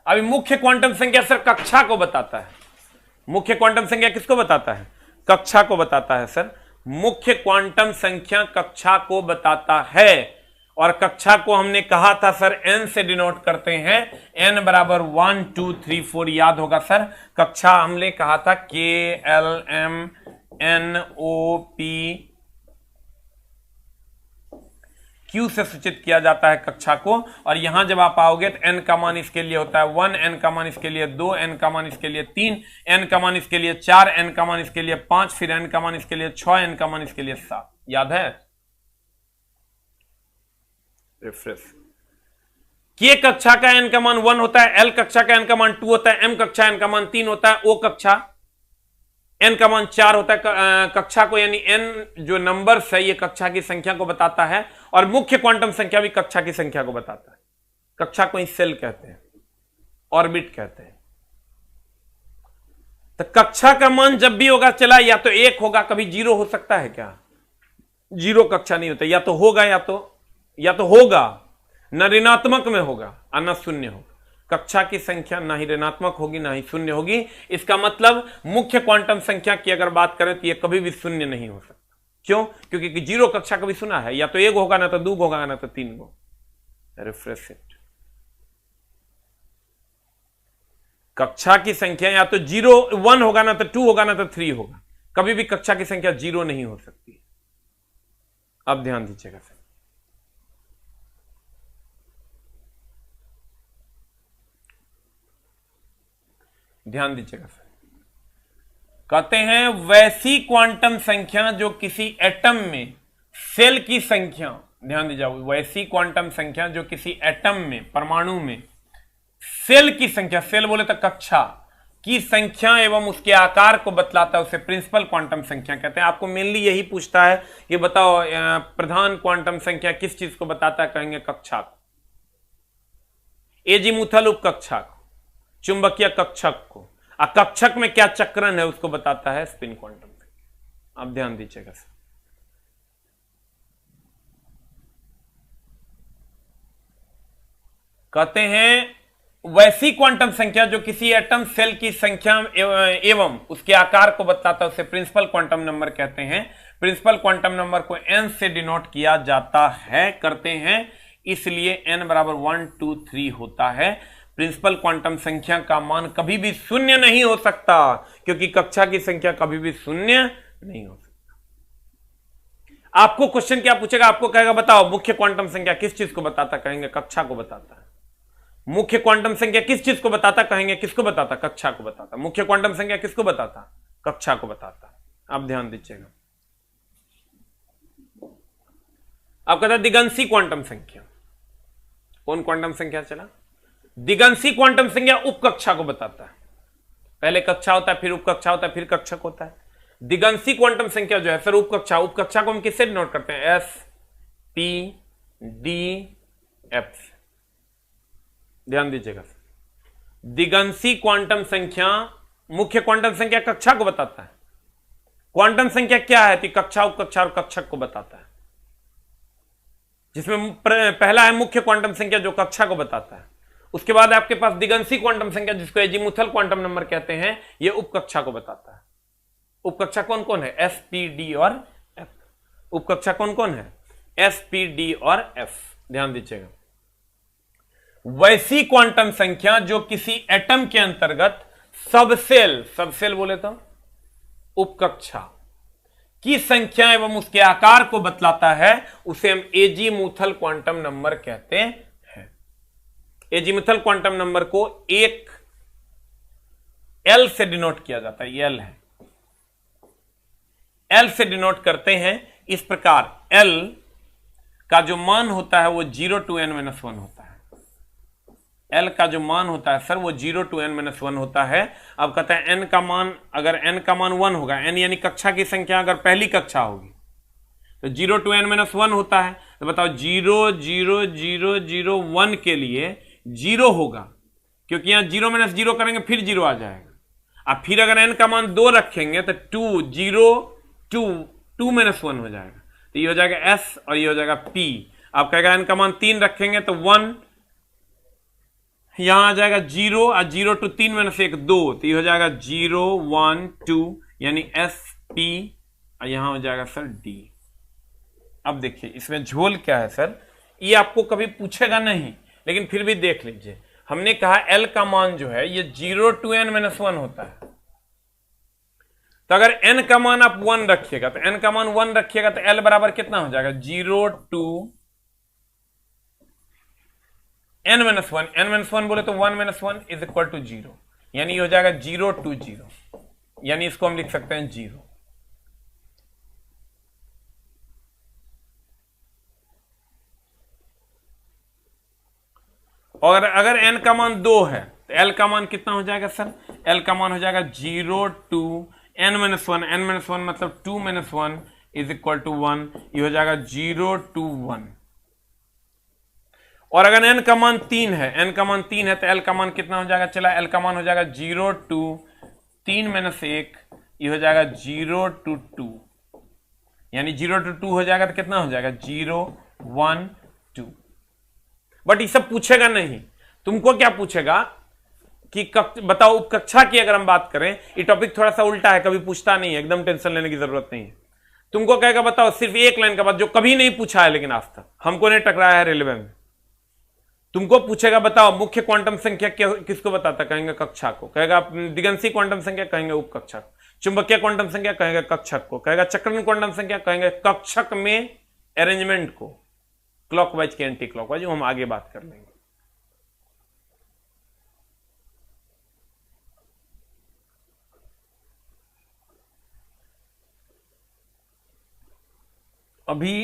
अभी मुख्य क्वांटम संख्या सर कक्षा को बताता है। मुख्य क्वांटम संख्या किसको बताता है? कक्षा को बताता है सर। मुख्य क्वांटम संख्या कक्षा को बताता है, और कक्षा को हमने कहा था सर n से डिनोट करते हैं। n बराबर 1 2 3 4, याद होगा सर। कक्षा हमने कहा था KLMNOP Q से सूचित किया जाता है कक्षा को। और यहां जब आप आओगे तो n का मान इसके लिए होता है 1, n का मान इसके लिए 2, n का मान इसके लिए 3, n का मान इसके लिए 4, n का मान इसके लिए 5, फिर n का मान इसके लिए 6, n का मान इसके लिए 7। याद है? रिफ्रेश। के कक्षा का n का मान 1 होता है, l कक्षा का n का मान 2 होता है, m कक्षा n का मान 3 होता है, o कक्षा n का मान 4 होता है। कक्षा को यानी n जो नंबर्स है ये कक्षा की संख्या को बताता है, और मुख्य क्वांटम संख्या भी कक्षा की संख्या को बताता है। कक्षा को ही सेल कहते हैं, ऑर्बिट कहते हैं। तो कक्षा का मान जब भी होगा चला या तो 1 होगा, कभी 0 हो सकता है क्या? 0 कक्षा नहीं होता, या तो होगा या तो होगा, न ऋणात्मक में होगा और न शून्य होगा। कक्षा की संख्या ना ही ऋणात्मक होगी ना ही शून्य होगी। इसका मतलब मुख्य क्वांटम संख्या की अगर बात करें तो यह कभी भी शून्य नहीं हो सकता। क्यों? क्योंकि 0 कक्षा कभी सुना है, या तो 1 होगा ना तो 2 होगा ना तो 3 होगा। Refresh it. कक्षा की संख्या या तो 1 होगा ना तो 2 होगा ना तो 3 होगा। कभी भी कक्षा की संख्या 0 नहीं हो सकती। अब ध्यान दीजिएगा सर, ध्यान दीजिएगा सर। कहते हैं वैसी क्वांटम संख्या जो किसी एटम में सेल की संख्या, ध्यान दीजिए, वैसी क्वांटम संख्या जो किसी एटम में, परमाणु में सेल की संख्या, सेल बोले तो कक्षा की संख्या एवं उसके आकार को बतलाता है, उसे प्रिंसिपल क्वांटम संख्या कहते हैं। आपको मेनली यही पूछता है कि बताओ प्रधान क्वांटम संख्या किस चीज को बताता है? कहेंगे कक्षा को। एजीमुथल उपकक्षा को, चुंबकीय कक्षक को, और कक्षक में क्या चक्रण है उसको बताता है स्पिन क्वांटम संख्या। अब ध्यान दीजिएगा सर, कहते हैं वैसी क्वांटम संख्या जो किसी एटम सेल की संख्या एवं उसके आकार को बताता है उसे प्रिंसिपल क्वांटम नंबर कहते हैं। प्रिंसिपल क्वांटम नंबर को n से डिनोट किया जाता है, करते हैं, इसलिए n बराबर 1 2 3 होता है। प्रिंसिपल क्वांटम संख्या का मान कभी भी शून्य नहीं हो सकता, क्योंकि कक्षा की संख्या कभी भी शून्य नहीं हो सकता। आपको क्वेश्चन क्या पूछेगा? आपको कहेगा बताओ मुख्य क्वांटम संख्या किस चीज को बताता? कहेंगे कक्षा को बताता है। मुख्य क्वांटम संख्या किस चीज को बताता? कहेंगे किसको बताता? कक्षा को बताता। मुख्य क्वांटम संख्या किसको बताता? कक्षा को बताता। अब ध्यान दीजिएगा, अब कहता है दिगंशी क्वांटम संख्या। कौन क्वांटम संख्या चला? दिगंशी क्वांटम संख्या उपकक्षा को बताता है। पहले कक्षा होता है, फिर उपकक्षा होता है, फिर कक्षक होता है। दिगंशी क्वांटम संख्या जो है सर उपकक्षा, उपकक्षा को हम किससे डिनोट करते हैं? S P D F. ध्यान दीजिएगा, दिगंशी क्वांटम संख्या मुख्य क्वांटम संख्या कक्षा को बताता है। क्वांटम संख्या क्या है? कक्षा, उपकक्षा और कक्षक को बताता है, जिसमें पहला है मुख्य क्वांटम संख्या जो कक्षा को बताता है। उसके बाद आपके पास दिगंशी क्वांटम संख्या जिसको एजीमुथल क्वांटम नंबर कहते हैं, यह उपकक्षा को बताता है। उपकक्षा कौन कौन है? एस पी डी और एफ। उपकक्षा कौन कौन है? एस पी डी और एफ। ध्यान दीजिएगा, वैसी क्वांटम संख्या जो किसी एटम के अंतर्गत सबसेल, सबसेल बोले तो उपकक्षा की संख्या एवं उसके आकार को बतलाता है, उसे हम एजीमुथल क्वांटम नंबर कहते हैं। एजीमुथल क्वांटम नंबर को एक एल से डिनोट किया जाता है। ये एल है, एल से डिनोट करते हैं। इस प्रकार एल का जो मान होता है वो 0 to n-1 होता है। एल का जो मान होता है सर वो 0 to n-1 होता है। अब कहता है n का मान, अगर n का मान 1 होगा, n यानी कक्षा की संख्या अगर पहली कक्षा होगी तो 0 to n-1 होता है। तो बताओ 0 0 0 0 1 के लिए 0 होगा, क्योंकि यहां 0 - 0 करेंगे फिर 0 आ जाएगा। अब फिर अगर n का मान 2 रखेंगे तो 2 0 2 2 - 1 हो जाएगा, तो ये हो जाएगा s और ये हो जाएगा p। अब कहेगा n का मान 3 रखेंगे तो 1, यहां आ जाएगा 0 और 0 to 3 - 1 2, तो ये हो जाएगा 0 1 2 यानी एस पी, और यहां हो जाएगा सर डी। अब देखिए इसमें झोल क्या है सर, ये आपको कभी पूछेगा नहीं, लेकिन फिर भी देख लीजिए। हमने कहा एल का मान जो है ये 0 to n-1 होता है। तो अगर n का मान आप 1 रखिएगा, तो n का मान 1 रखिएगा तो l बराबर कितना हो जाएगा? 0 to n-1। n-1 बोले तो 1 - 1 इज इक्वल टू 0, यानी ये हो जाएगा 0 to 0, यानी इसको हम लिख सकते हैं 0। और अगर n का मान 2 है तो l का मान कितना हो जाएगा सर? l का मान हो जाएगा 0 टू n-1, n-1 मतलब 2-1 इज इक्वल टू 1, ये हो जाएगा 0 टू 1। और अगर n का मान 3 है, n का मान 3 है तो l का मान कितना हो जाएगा? चला l का मान हो जाएगा 0 टू 3-1, ये हो जाएगा 0 टू 2, यानी 0 टू 2 हो जाएगा तो कितना हो जाएगा? 0 1 2। बट ये सब पूछेगा नहीं, तुमको क्या पूछेगा कि बताओ उपकक्षा की अगर हम बात करें, ये टॉपिक थोड़ा सा उल्टा है, कभी पूछता नहीं है, एकदम टेंशन लेने की जरूरत नहीं है। तुमको कहेगा बताओ सिर्फ एक लाइन का बात जो कभी नहीं पूछा है लेकिन आज तक हमको नहीं टकराया है रेलवे में। तुमको पूछेगा बताओ मुख्य क्वांटम संख्या किसको बताता? कहेंगे कक्षा को। कहेगा दिगंशी क्वांटम संख्या? कहेंगे उपकक्षा को। चुंबकीय क्वांटम संख्या? कहेंगे कक्षक को। कहेगा चक्रण क्वांटम संख्या? कहेंगे कक्षक में अरेंजमेंट को, क्लॉकवाइज के एंटी क्लॉकवाइज, हम आगे बात कर लेंगे। अभी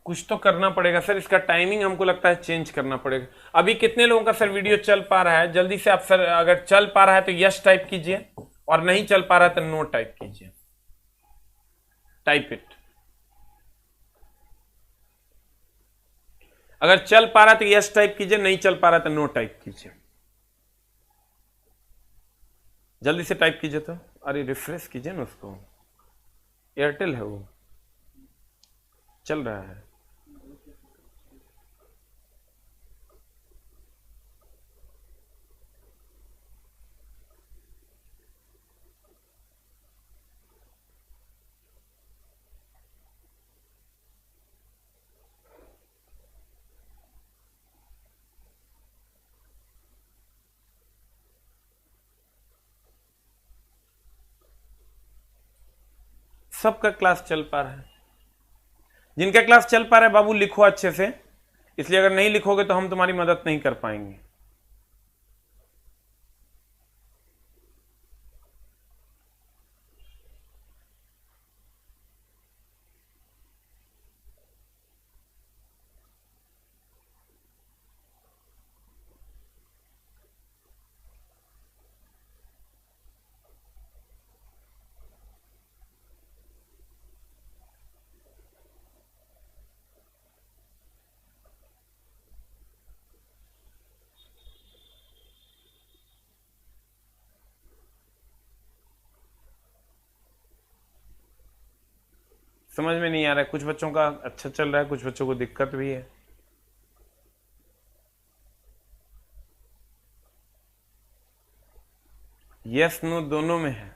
कुछ तो करना पड़ेगा सर, इसका टाइमिंग हमको लगता है चेंज करना पड़ेगा। अभी कितने लोगों का सर वीडियो चल पा रहा है? जल्दी से आप सर, अगर चल पा रहा है तो यस टाइप कीजिए, और नहीं चल पा रहा है तो नो टाइप कीजिए। Type it. अगर चल पा रहा है तो यस टाइप कीजिए, नहीं चल पा रहा है तो नो टाइप कीजिए। जल्दी से टाइप कीजिए। तो अरे रिफ्रेश कीजिए ना उसको, एयरटेल है वो, चल रहा है। सबका क्लास चल पा रहा है? जिनका क्लास चल पा रहा है बाबू लिखो अच्छे से, इसलिए अगर नहीं लिखोगे तो हम तुम्हारी मदद नहीं कर पाएंगे। समझ में नहीं आ रहा है, कुछ बच्चों का अच्छा चल रहा है, कुछ बच्चों को दिक्कत भी है। यस नो दोनों में है।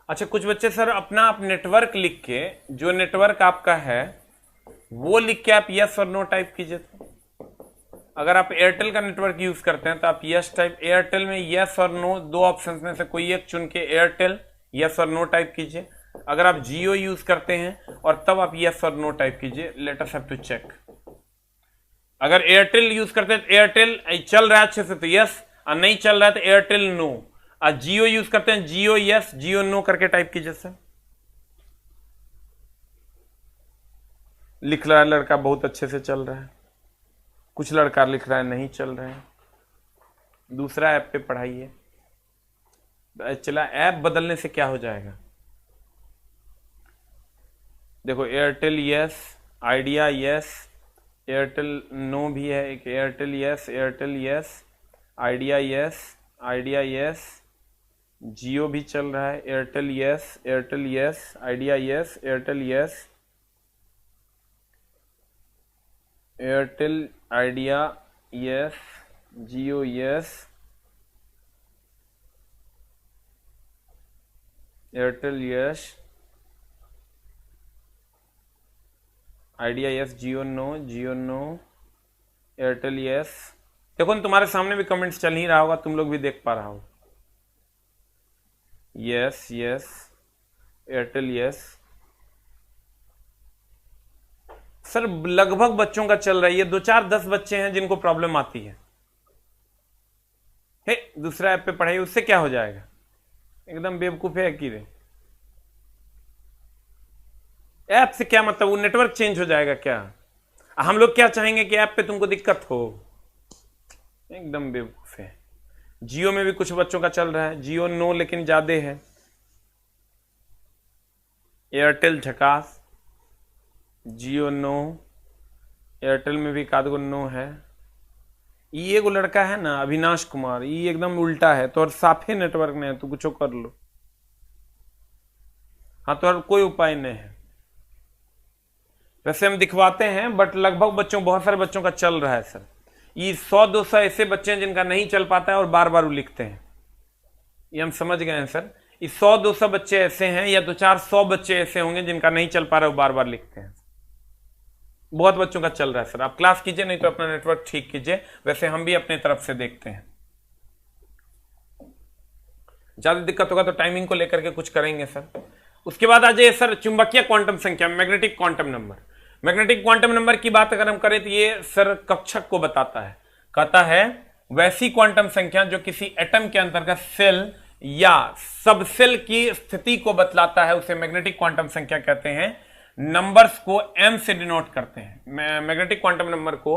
अच्छा कुछ बच्चे सर अपना आप नेटवर्क लिख के, जो नेटवर्क आपका है वो लिख के आप यस और नो टाइप कीजिए। तो अगर आप एयरटेल का नेटवर्क यूज करते हैं तो आप यस टाइप, एयरटेल में यस और नो दो ऑप्शन में से कोई एक चुन के एयरटेल यस और नो टाइप कीजिए। अगर आप जियो यूज करते हैं और तब आप यस और नो टाइप कीजिए। Let us have to check. अगर एयरटेल यूज करते हैं तो एयरटेल चल रहा है अच्छे से तो यस, और नहीं चल रहा है तो एयरटेल नो। और जियो यूज करते हैं जियो यस जियो नो करके टाइप कीजिए। सर लिख रहा है लड़का, बहुत अच्छे से चल रहा है। कुछ लड़का लिख रहा है नहीं चल रहा है। दूसरा ऐप पे पढ़ाइए। चला ऐप बदलने से क्या हो जाएगा? देखो Airtel yes, Idea yes, Airtel no भी है एक, Airtel yes, Airtel yes, Idea yes, Idea yes, Jio भी चल रहा है, Airtel yes, Airtel yes, Idea yes, Airtel yes, Airtel Idea yes, Jio yes, Airtel yes, Idea yes, Jio no, Jio no, Airtel yes. देखो ना तुम्हारे सामने भी कमेंट्स चल ही रहा होगा, तुम लोग भी देख पा रहा हो। Yes yes, Airtel yes. Sir लगभग बच्चों का चल रहा है, ये 2-4-10 बच्चे हैं जिनको प्रॉब्लम आती है। हे दूसरा ऐप पे पढ़ाइए, उससे क्या हो जाएगा? एकदम बेवकूफ है कि रे। ऐप से क्या मतलब, वो नेटवर्क चेंज हो जाएगा क्या? हम लोग क्या चाहेंगे कि ऐप पे तुमको दिक्कत हो? एकदम बेवकूफ है। जियो में भी कुछ बच्चों का चल रहा है, जियो नो लेकिन ज्यादा है। एयरटेल झकास, जियो नो, एयरटेल में भी एकाध गो नो है। ये एगो लड़का है ना अविनाश कुमार, ये एकदम उल्टा है, तो और साफे नेटवर्क में है, तू कुछ कर लो। हाँ तो और कोई उपाय नहीं है। वैसे हम दिखवाते हैं बट लगभग बच्चों, बहुत सारे बच्चों का चल रहा है सर। ये 100-200 ऐसे बच्चे हैं जिनका नहीं चल पाता है और बार बार वो लिखते हैं, ये हम समझ गए हैं सर। ये 100-200 बच्चे ऐसे हैं या 200-400 बच्चे ऐसे होंगे जिनका नहीं चल पा रहा है, वो बार बार लिखते हैं। बहुत बच्चों का चल रहा है सर। आप क्लास कीजिए, नहीं तो अपना नेटवर्क ठीक कीजिए। वैसे हम भी अपने तरफ से देखते हैं। ज्यादा दिक्कत होगा तो टाइमिंग को लेकर के कुछ करेंगे सर। उसके बाद आ जाइए सर चुंबकीय क्वांटम संख्या, magnetic quantum number. Magnetic quantum number की बात अगर हम करें तो ये सर कक्षक को बताता है। कहता है वैसी क्वांटम संख्या जो किसी एटम के अंतर्गत सेल या सबसेल की स्थिति को बतलाता है, उसे मैग्नेटिक क्वांटम संख्या कहते हैं। नंबर्स को m से डिनोट करते हैं। मैग्नेटिक क्वांटम नंबर को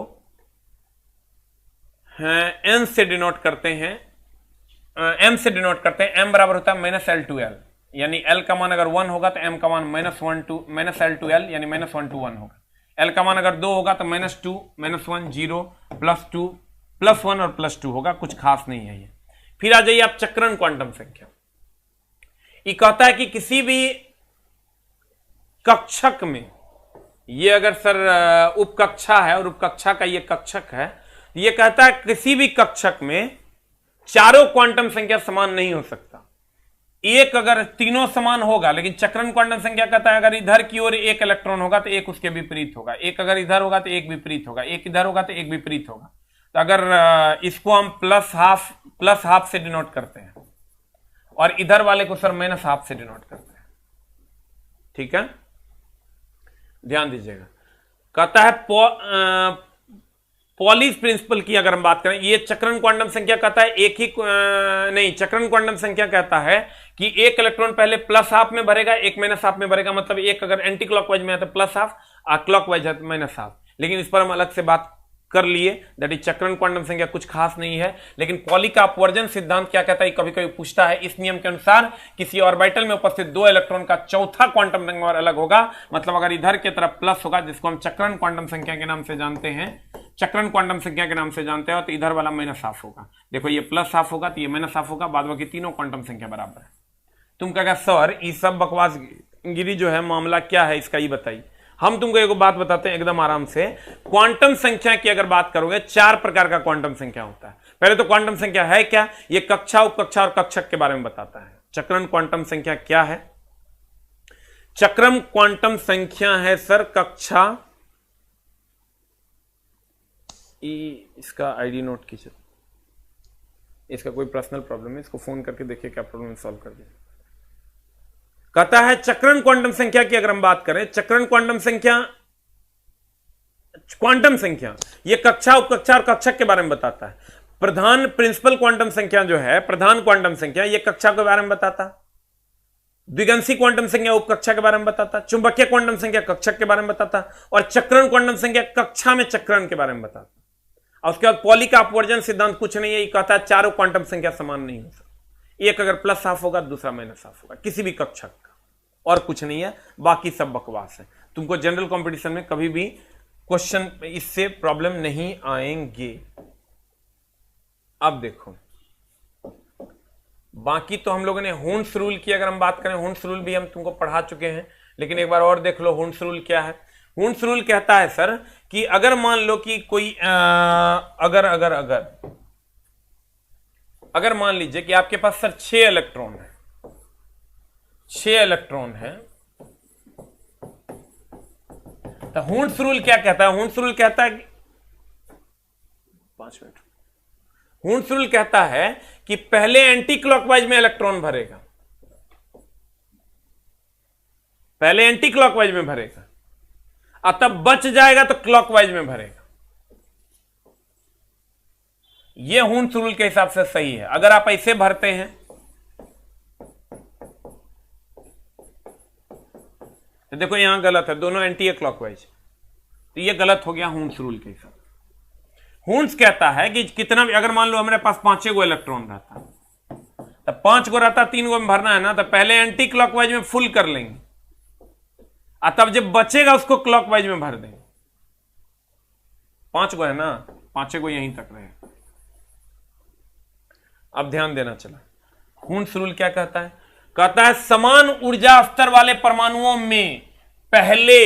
n से डिनोट करते हैं, m से डिनोट करते हैं। m बराबर होता है -l/l, यानी l का मान अगर 1 होगा तो m का मान -l/l यानी -1 to 1 होगा। l का मान अगर 2 होगा तो -2, -1, 0, +2, +1 और +2 होगा। कुछ खास नहीं है ये। फिर आ जाइए आप चक्रण क्वांटम संख्या। ये कहता है कि किसी भी कक्षक में, ये अगर सर उपकक्षा है और उपकक्षा का ये कक्षक है, ये कहता है किसी भी कक्षक में चारों क्वांटम संख्या समान नहीं हो सकता। एक अगर तीनों समान होगा, लेकिन चक्रण क्वांटम संख्या कहता है अगर इधर की ओर एक इलेक्ट्रॉन होगा तो एक उसके विपरीत होगा, एक अगर इधर होगा तो एक विपरीत होगा, एक इधर होगा तो एक विपरीत होगा। तो अगर इसको हम प्लस हाफ से डिनोट करते हैं और इधर वाले को सर -हाफ से डिनोट करते हैं। ठीक है, ध्यान दीजिएगा। कहता है पॉलीज प्रिंसिपल की अगर हम बात करें, ये चक्रण क्वांटम संख्या कहता है एक ही नहीं, चक्रण क्वांटम संख्या कहता है कि एक इलेक्ट्रॉन पहले +हाफ में भरेगा, एक -हाफ में भरेगा। मतलब एक अगर एंटी क्लॉकवाइज में है तो +हाफ, क्लॉकवाइज है तो -हाफ। लेकिन इस पर हम अलग से बात कर लिए, दैट इज चक्रण क्वांटम संख्या कुछ खास नहीं है। लेकिन पॉली का अपवर्जन सिद्धांत क्या कहता है, कभी कभी पूछता है। इस नियम के अनुसार किसी ऑर्बिटल में उपस्थित 2 इलेक्ट्रॉन का चौथा क्वांटम नंबर अलग होगा। मतलब अगर इधर की तरफ प्लस होगा, जिसको हम चक्रण क्वांटम संख्या के नाम से जानते हैं, चक्रण क्वांटम संख्या के नाम से जानते हैं, तो इधर वाला -हाफ होगा। देखो ये +हाफ होगा तो ये -हाफ होगा, बाद बाकी तीनों क्वांटम संख्या बराबर है। तुम कहेगा सर ये सब बकवास गिरी जो है, मामला क्या है इसका, ये बताइए। हम तुमको एक बात बताते हैं एकदम आराम से। क्वांटम संख्या की अगर बात करोगे, 4 प्रकार का क्वांटम संख्या होता है। पहले तो क्वांटम संख्या है क्या, ये कक्षा, उपकक्षा और कक्षक के बारे में बताता है। चक्रण क्वांटम संख्या क्या है? चक्रम क्वांटम संख्या है सर कक्षा, इसका आईडी नोट कीजिए। इसका कोई पर्सनल प्रॉब्लम है, इसको फोन करके देखिए क्या प्रॉब्लम सॉल्व कर दीजिए। कहता है चक्रण क्वांटम संख्या की अगर हम बात करें, चक्रण क्वांटम संख्या ये कक्षा, उपकक्षा और कक्षक के बारे में बताता है। प्रधान प्रिंसिपल क्वांटम संख्या जो है, प्रधान क्वांटम संख्या, ये कक्षा के बारे में बताता। द्विगंशी क्वांटम संख्या उपकक्षा के बारे में बताता। चुंबकीय क्वांटम संख्या कक्षक के बारे में बताता। और चक्रण क्वांटम संख्या कक्षा में चक्रण के बारे में बताता। और उसके बाद पॉली का अपवर्जन सिद्धांत कुछ नहीं है, ये कहता है चारों क्वांटम संख्या समान नहीं हो सकती। एक अगर +हाफ होगा, दूसरा -हाफ होगा, किसी भी कक्षक का, और कुछ नहीं है। बाकी सब बकवास है। तुमको जनरल कंपटीशन में कभी भी क्वेश्चन इससे प्रॉब्लम नहीं आएंगे। अब देखो, बाकी तो हम लोगों ने हुन्स रूल की अगर हम बात करें, हुन्स रूल भी हम तुमको पढ़ा चुके हैं, लेकिन एक बार और देख लो हुन्स रूल क्या है। हुन्स रूल कहता है सर कि अगर मान लो कि कोई अगर मान लीजिए कि आपके पास सर 6 इलेक्ट्रॉन है, 6 इलेक्ट्रॉन है, तो हुन्स रूल क्या कहता है? हुन्स रूल कहता है कि 5 मिनट, हुन्स रूल कहता है कि पहले एंटी क्लॉकवाइज में इलेक्ट्रॉन भरेगा, पहले एंटी क्लॉकवाइज में भरेगा, और तब बच जाएगा तो क्लॉकवाइज में भरेगा। यह हुन्स रूल के हिसाब से सही है। अगर आप ऐसे भरते हैं, तो देखो यहां गलत है, दोनों एंटी है क्लॉकवाइज, तो ये गलत हो गया हुन्स रूल के हिसाब। हुन्स कहता है कि कितना भी, अगर मान लो हमारे पास 5 गो इलेक्ट्रॉन रहता, तो 5 गो रहता, 3 गो में भरना है ना, तो पहले एंटी क्लॉकवाइज में फुल कर लेंगे और तब जब बचेगा उसको क्लॉकवाइज में भर देंगे। 5 गो है ना, 5 गो यहीं तक रहे। अब ध्यान देना चला, हुन्स रूल क्या कहता है? कहता है समान ऊर्जा स्तर वाले परमाणुओं में पहले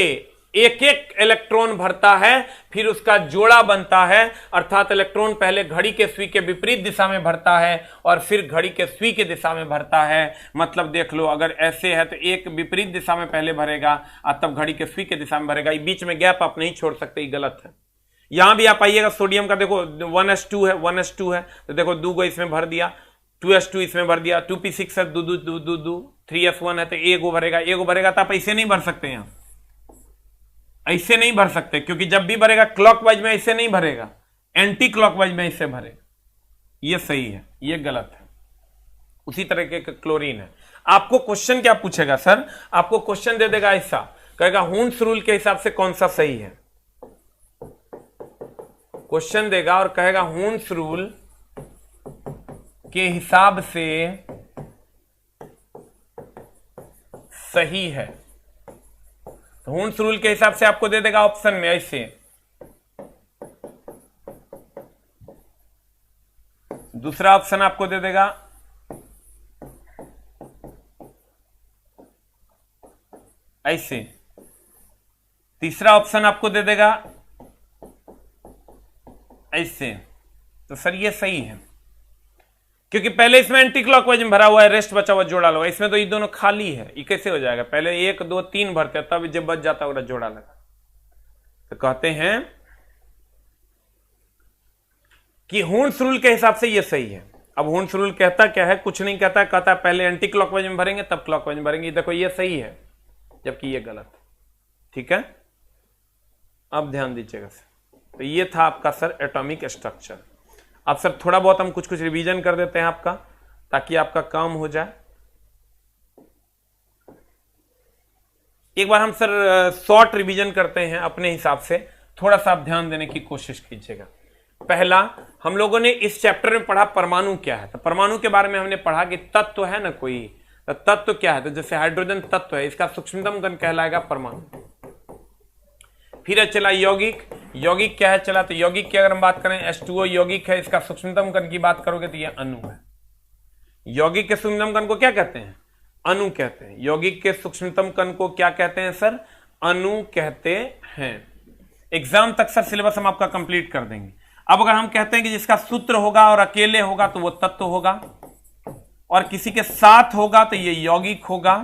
एक एक इलेक्ट्रॉन भरता है, फिर उसका जोड़ा बनता है, अर्थात इलेक्ट्रॉन पहले घड़ी के सुई के विपरीत दिशा में भरता है और फिर घड़ी के सुई के दिशा में भरता है। मतलब देख लो, अगर ऐसे है तो एक विपरीत दिशा में पहले भरेगा और तब घड़ी के सुई के दिशा में भरेगा। ये बीच में गैप आप नहीं छोड़ सकते, ये गलत है। यहां भी आप आइएगा, सोडियम का देखो 1s2 है, 1s2 है, तो देखो 2 गो इसमें भर दिया, 2s2 इसमें भर दिया, 2p6 है, 2 3s1 है, तो ए गो भरेगा, तो आप ऐसे नहीं भर सकते, यहां ऐसे नहीं भर सकते, क्योंकि जब भी भरेगा क्लॉकवाइज में ऐसे नहीं भरेगा, एंटी क्लॉकवाइज में ऐसे भरेगा। ये सही है, ये गलत है। उसी तरह के क्लोरीन है। आपको क्वेश्चन क्या पूछेगा सर? आपको क्वेश्चन दे देगा ऐसा, कहेगा हुन्स रूल के हिसाब से कौन सा सही है। क्वेश्चन देगा और कहेगा हुन्स रूल के हिसाब से सही है। तो हुन्स रूल के हिसाब से आपको दे देगा ऑप्शन में ऐसे, दूसरा ऑप्शन आपको दे देगा ऐसे, तीसरा ऑप्शन आपको दे देगा ऐसे। तो सर ये सही है, क्योंकि पहले इसमें एंटी क्लॉकवाइज में भरा हुआ है, रेस्ट बचा हुआ जोड़ा लो। इसमें तो ये दोनों खाली है, ये कैसे हो जाएगा? पहले 1 2 3 भरते हैं, तब जब बच जाता है जोड़ा लगा। तो कहते हैं कि हुन्स रूल के हिसाब से ये सही है। अब हुन्स रूल कहता क्या है? कुछ नहीं कहता, कहता है पहले एंटी क्लॉकवाइज में भरेंगे तब क्लॉकवाइज में भरेंगे। देखो ये सही है, जबकि ये गलत है। ठीक है, अब ध्यान दीजिएगा सर। तो ये था आपका सर एटॉमिक स्ट्रक्चर। अब सर थोड़ा बहुत हम कुछ रिवीजन कर देते हैं आपका, ताकि आपका काम हो जाए। एक बार हम सर शॉर्ट रिवीजन करते हैं अपने हिसाब से, थोड़ा सा आप ध्यान देने की कोशिश कीजिएगा। पहला, हम लोगों ने इस चैप्टर में पढ़ा परमाणु क्या है। तो परमाणु के बारे में हमने पढ़ा कि तत्व है ना कोई, तो तत्व क्या है? तो जैसे हाइड्रोजन तत्व है, इसका सूक्ष्मतम कण कहलाएगा परमाणु। फिर चला यौगिक। यौगिक क्या है? चला तो यौगिक की अगर हम बात करें, H2O यौगिक है, इसका सूक्ष्मतम कण की बात करोगे तो ये अणु है। यौगिक के सूक्ष्मतम कण को क्या कहते हैं? अणु कहते हैं। यौगिक के सूक्ष्मतम कण को क्या कहते हैं सर? अणु कहते हैं। एग्जाम तक सर सिलेबस हम आपका कंप्लीट कर देंगे। अब अगर हम कहते हैं कि जिसका सूत्र होगा और अकेले होगा तो वो तत्व होगा, और किसी के साथ होगा तो ये यौगिक होगा,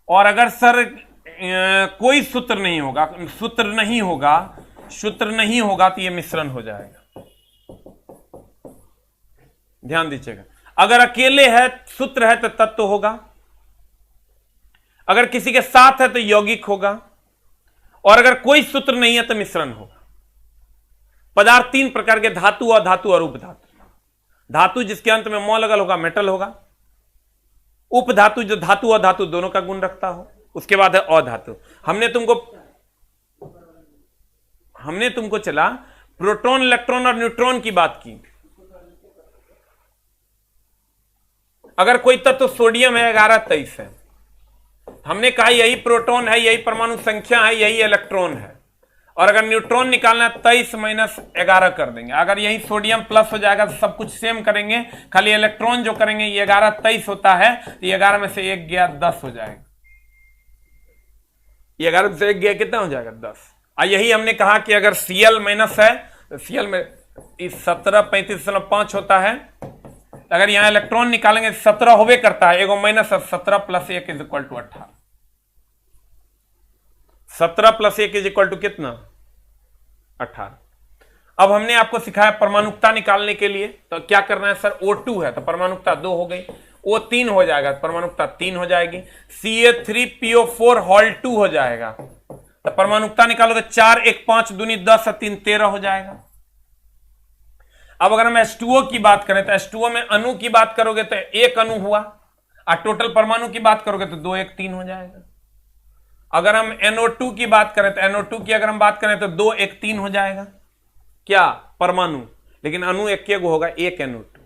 और अगर सर कोई सूत्र नहीं होगा तो ये मिश्रण हो जाएगा। ध्यान दीजिएगा, अगर अकेले है सूत्र है तो तत्व होगा, अगर किसी के साथ है तो यौगिक होगा, और अगर कोई सूत्र नहीं है तो मिश्रण होगा। पदार्थ 3 प्रकार के, धातु, अधातु और उपधातु। धातु जिसके अंत में मौ लगल होगा मेटल होगा। उपधातु जो धातु अधातु दोनों का गुण रखता हो। उसके बाद है अधातु। हमने तुमको चला प्रोटॉन, इलेक्ट्रॉन और न्यूट्रॉन की बात की। अगर कोई तत्व सोडियम है 1123 है, हमने कहा यही प्रोटॉन है, यही परमाणु संख्या है, यही इलेक्ट्रॉन है। और अगर न्यूट्रॉन निकालना है 23 - 11 कर देंगे। अगर यही सोडियम प्लस हो जाएगा तो सब कुछ सेम करेंगे, खाली इलेक्ट्रॉन जो करेंगे ये 11 23 होता है, तो ये 11 में से 1 गया 10 हो जाएगा। ये 11 में से 1 गया कितना हो जाएगा? 10। यही हमने कहा कि अगर Cl माइनस है तो Cl में 17 35.5 होता है। अगर यहां इलेक्ट्रॉन निकालेंगे 17 होवे करता है, एगो माइनस 17 + 1 = 18। 17 + 1 = कितना? 18। अब हमने आपको सिखाया परमाणुकता निकालने के लिए, तो क्या करना है सर? O2 है तो परमाणुकता 2 हो गई, O3 हो जाएगा तो परमाणुकता 3 हो जाएगी, Ca3PO4 हॉल 2 हो जाएगा तो परमाणुकता निकालोगे 4 1 5 दूनी 10 3 13 हो जाएगा। अब अगर हम H2O की बात करें तो H2O में अणु की बात करोगे तो एक अणु हुआ। और टोटल परमाणु की बात करोगे तो 2 1 3 हो जाएगा। अगर हम NO2 की बात करें तो NO2 की अगर हम बात करें तो 2 1 3 हो जाएगा क्या परमाणु, लेकिन अणु एक के होगा 1 NO2।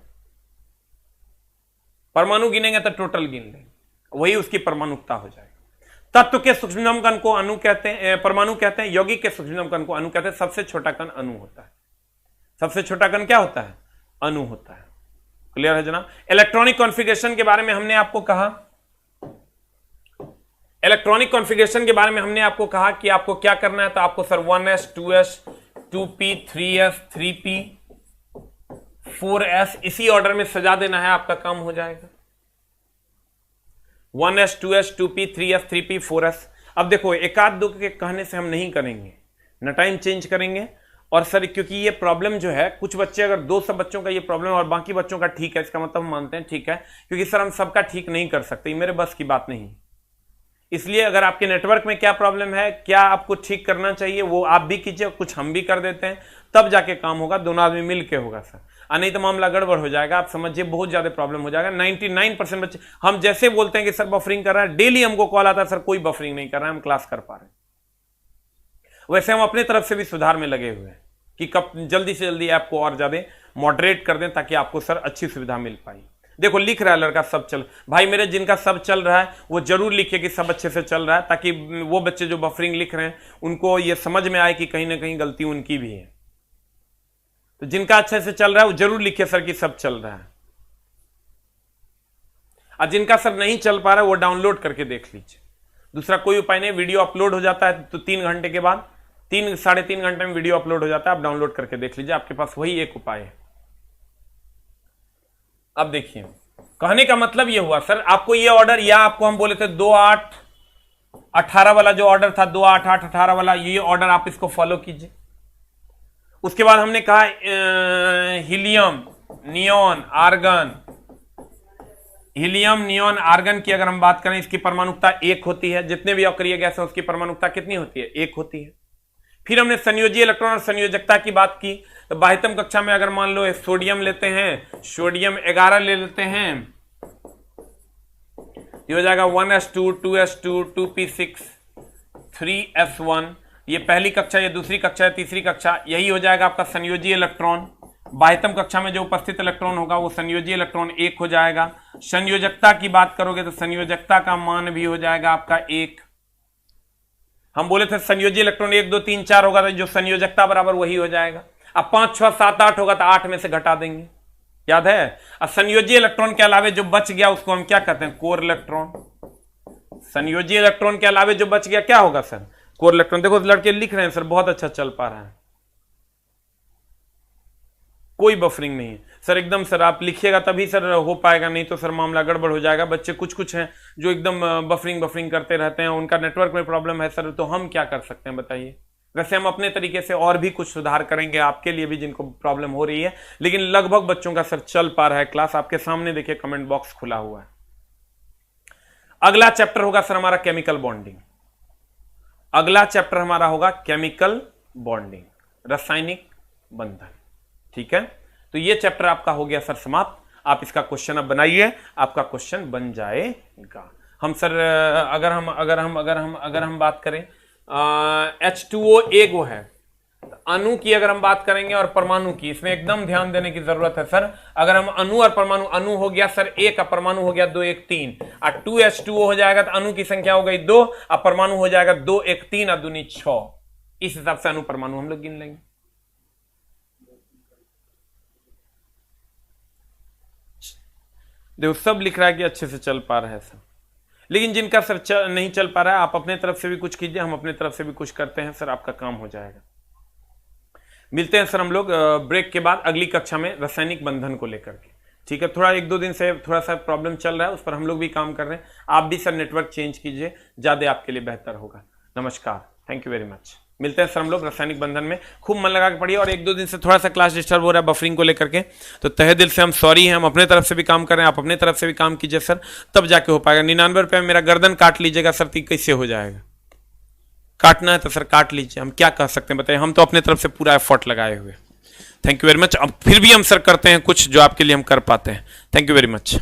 परमाणु गिनेंगे तो टोटल गिन लेंगे, वही उसकी परमाणुकता हो जाएगी। तत्व के सूक्ष्मतम कण को अणु कहते हैं, परमाणु कहते हैं। यौगिक के सूक्ष्मतम कण को अणु कहते हैं। सबसे छोटा कण अणु होता है। सबसे छोटा कण क्या होता है? अणु होता है। क्लियर है जनाब? इलेक्ट्रॉनिक कॉन्फ़िगरेशन के बारे में हमने आपको कहा, इलेक्ट्रॉनिक कॉन्फ़िगरेशन के बारे में हमने आपको कहा कि आपको क्या करना है। तो आपको sir 1s 2s 2p 3s 3p 4s इसी ऑर्डर में सजा देना है, आपका काम हो जाएगा। 1s 2s 2p 3s 3p 4s। अब देखो एक आध दो के कहने से हम नहीं करेंगे, न टाइम चेंज करेंगे। और सर क्योंकि ये प्रॉब्लम जो है, कुछ बच्चे अगर 200 बच्चों का ये प्रॉब्लम और बाकी बच्चों का ठीक है, इसका मतलब हम मानते हैं ठीक है, क्योंकि सर हम सबका ठीक नहीं कर सकते, मेरे बस की बात नहीं। इसलिए अगर आपके नेटवर्क में क्या प्रॉब्लम है, क्या आपको ठीक करना चाहिए, वो आप भी कीजिए, कुछ हम भी कर देते हैं, तब जाके काम होगा। दोनों आदमी मिल के होगा सर, नहीं तो मामला गड़बड़ हो जाएगा। आप समझिए बहुत ज्यादा प्रॉब्लम हो जाएगा। 99% बच्चे हम जैसे बोलते हैं कि सर बफरिंग कर रहा है, डेली हमको कॉल आता है सर कोई बफरिंग नहीं कर रहा है, हम क्लास कर पा रहे हैं। वैसे हम अपने तरफ से भी सुधार में लगे हुए हैं कि कब जल्दी से जल्दी ऐप को और ज्यादा मॉडरेट कर दें ताकि आपको सर अच्छी सुविधा मिल पाए। देखो लिख रहा है लड़का सब चल, भाई मेरे जिनका सब चल रहा है वो जरूर लिखे कि सब अच्छे से चल रहा है, ताकि वो बच्चे जो बफरिंग लिख रहे हैं उनको ये समझ में आए कि कहीं ना कहीं गलती उनकी भी है। तो जिनका अच्छे से चल रहा है वो जरूर लिखे सर कि सब चल रहा है, और जिनका सर नहीं चल पा रहा है वो डाउनलोड करके देख लीजिए। दूसरा कोई उपाय नहीं, वीडियो अपलोड हो जाता है तो 3 घंटे के बाद, 3 साढ़े 3 घंटे में वीडियो अपलोड हो जाता है, आप डाउनलोड करके देख लीजिए, आपके पास वही एक उपाय है। अब देखिए कहने का मतलब ये हुआ सर आपको ये ऑर्डर, या आपको हम बोले थे 2 8 18 वाला जो ऑर्डर था, 2 8 8 18 वाला, ये ऑर्डर आप इसको फॉलो कीजिए। उसके बाद हमने कहा helium neon argon, helium neon argon की अगर हम बात करें, इसकी परमाणुकता 1 होती है। जितने भी अक्रिय गैस है उसकी परमाणुकता कितनी होती है? 1 होती है। फिर हमने संयोजी इलेक्ट्रॉन और संयोजकता की बात की। तो बाह्यतम कक्षा में अगर मान लो सोडियम लेते हैं, सोडियम 11 ले लेते हैं, ये हो जाएगा 1s2 2s2 2p6 3s1। ये पहली कक्षा, ये दूसरी कक्षा है, तीसरी कक्षा, यही हो जाएगा आपका संयोजी इलेक्ट्रॉन। बाह्यतम कक्षा में जो उपस्थित इलेक्ट्रॉन होगा वो संयोजी इलेक्ट्रॉन 1 हो जाएगा। संयोजकता की बात करोगे तो संयोजकता का मान भी हो जाएगा आपका 1। हम बोले थे संयोजी इलेक्ट्रॉन 1 2 3 4 होगा, तो जो संयोजकता बराबर वही हो जाएगा। अब 5 6 7 8 होगा तो 8 में से घटा देंगे, याद है। अब संयोजी इलेक्ट्रॉन के अलावे जो बच गया उसको हम क्या कहते हैं? Core electron. संयोजी इलेक्ट्रॉन के अलावे जो बच गया क्या होगा सर? Core electron. देखो लड़के लिख रहे हैं सर बहुत अच्छा चल पा रहा है, कोई बफरिंग नहीं है सर, एकदम सर आप लिखिएगा तभी सर हो पाएगा, नहीं तो सर मामला गड़बड़ हो जाएगा। बच्चे कुछ हैं जो एकदम बफरिंग करते रहते हैं, उनका नेटवर्क में प्रॉब्लम है सर, तो हम क्या कर सकते हैं बताइए। वैसे हम अपने तरीके से और भी कुछ सुधार करेंगे आपके लिए भी जिनको प्रॉब्लम हो रही है, लेकिन लगभग बच्चों का सर चल पा रहा है। क्लास आपके सामने देखिए, कमेंट बॉक्स खुला हुआ है। अगला चैप्टर होगा सर हमारा केमिकल बॉन्डिंग। अगला चैप्टर हमारा होगा केमिकल बॉन्डिंग, रासायनिक बंधन। ठीक है, तो ये चैप्टर आपका हो गया सर समाप्त। आप इसका क्वेश्चन अब बनाइए, आपका क्वेश्चन बन जाएगा। हम सर अगर हम बात करें H2O एगो है, अणु की अगर हम बात करेंगे और परमाणु की, इसमें एकदम ध्यान देने की जरूरत है सर। अगर हम अणु और परमाणु, अणु हो गया सर 1 और परमाणु हो गया 2 1 3, और 2H2O हो जाएगा तो अणु की संख्या हो गई 2 और परमाणु हो जाएगा 2 1 3 और 2 6। इस हिसाब से अणु परमाणु हम लोग गिन लेंगे। देखो सब लिख रहा है कि अच्छे से चल पा रहा है सर, लेकिन जिनका सर नहीं चल पा रहा है आप अपने तरफ से भी कुछ कीजिए, हम अपने तरफ से भी कुछ करते हैं सर, आपका काम हो जाएगा। मिलते हैं सर हम लोग ब्रेक के बाद अगली कक्षा में रासायनिक बंधन को लेकर के। ठीक है, थोड़ा 1 2 दिन से थोड़ा सा प्रॉब्लम चल रहा है, उस पर हम लोग भी काम कर रहे हैं। आप भी सर नेटवर्क चेंज कीजिए, ज्यादा आपके लिए बेहतर होगा। नमस्कार, थैंक यू वेरी मच। मिलते हैं सर हम लोग रासायनिक बंधन में। खूब मन लगा के पढ़िए, और 1 2 दिन से थोड़ा सा क्लास डिस्टर्ब हो रहा है बफरिंग को लेकर के, तो तहे दिल से हम सॉरी हैं। हम अपने तरफ से भी काम कर रहे हैं, आप अपने तरफ से भी काम कीजिए सर, तब जाके हो पाएगा। 99 रुपये में मेरा गर्दन काट लीजिएगा सर, तो कैसे हो जाएगा? काटना है तो सर काट लीजिए, हम क्या कह सकते हैं बताइए। हम तो अपने तरफ से पूरा एफर्ट लगाए हुए। Thank you very much. अब फिर भी हम सर करते हैं कुछ जो आपके लिए हम कर पाते हैं। Thank you very much.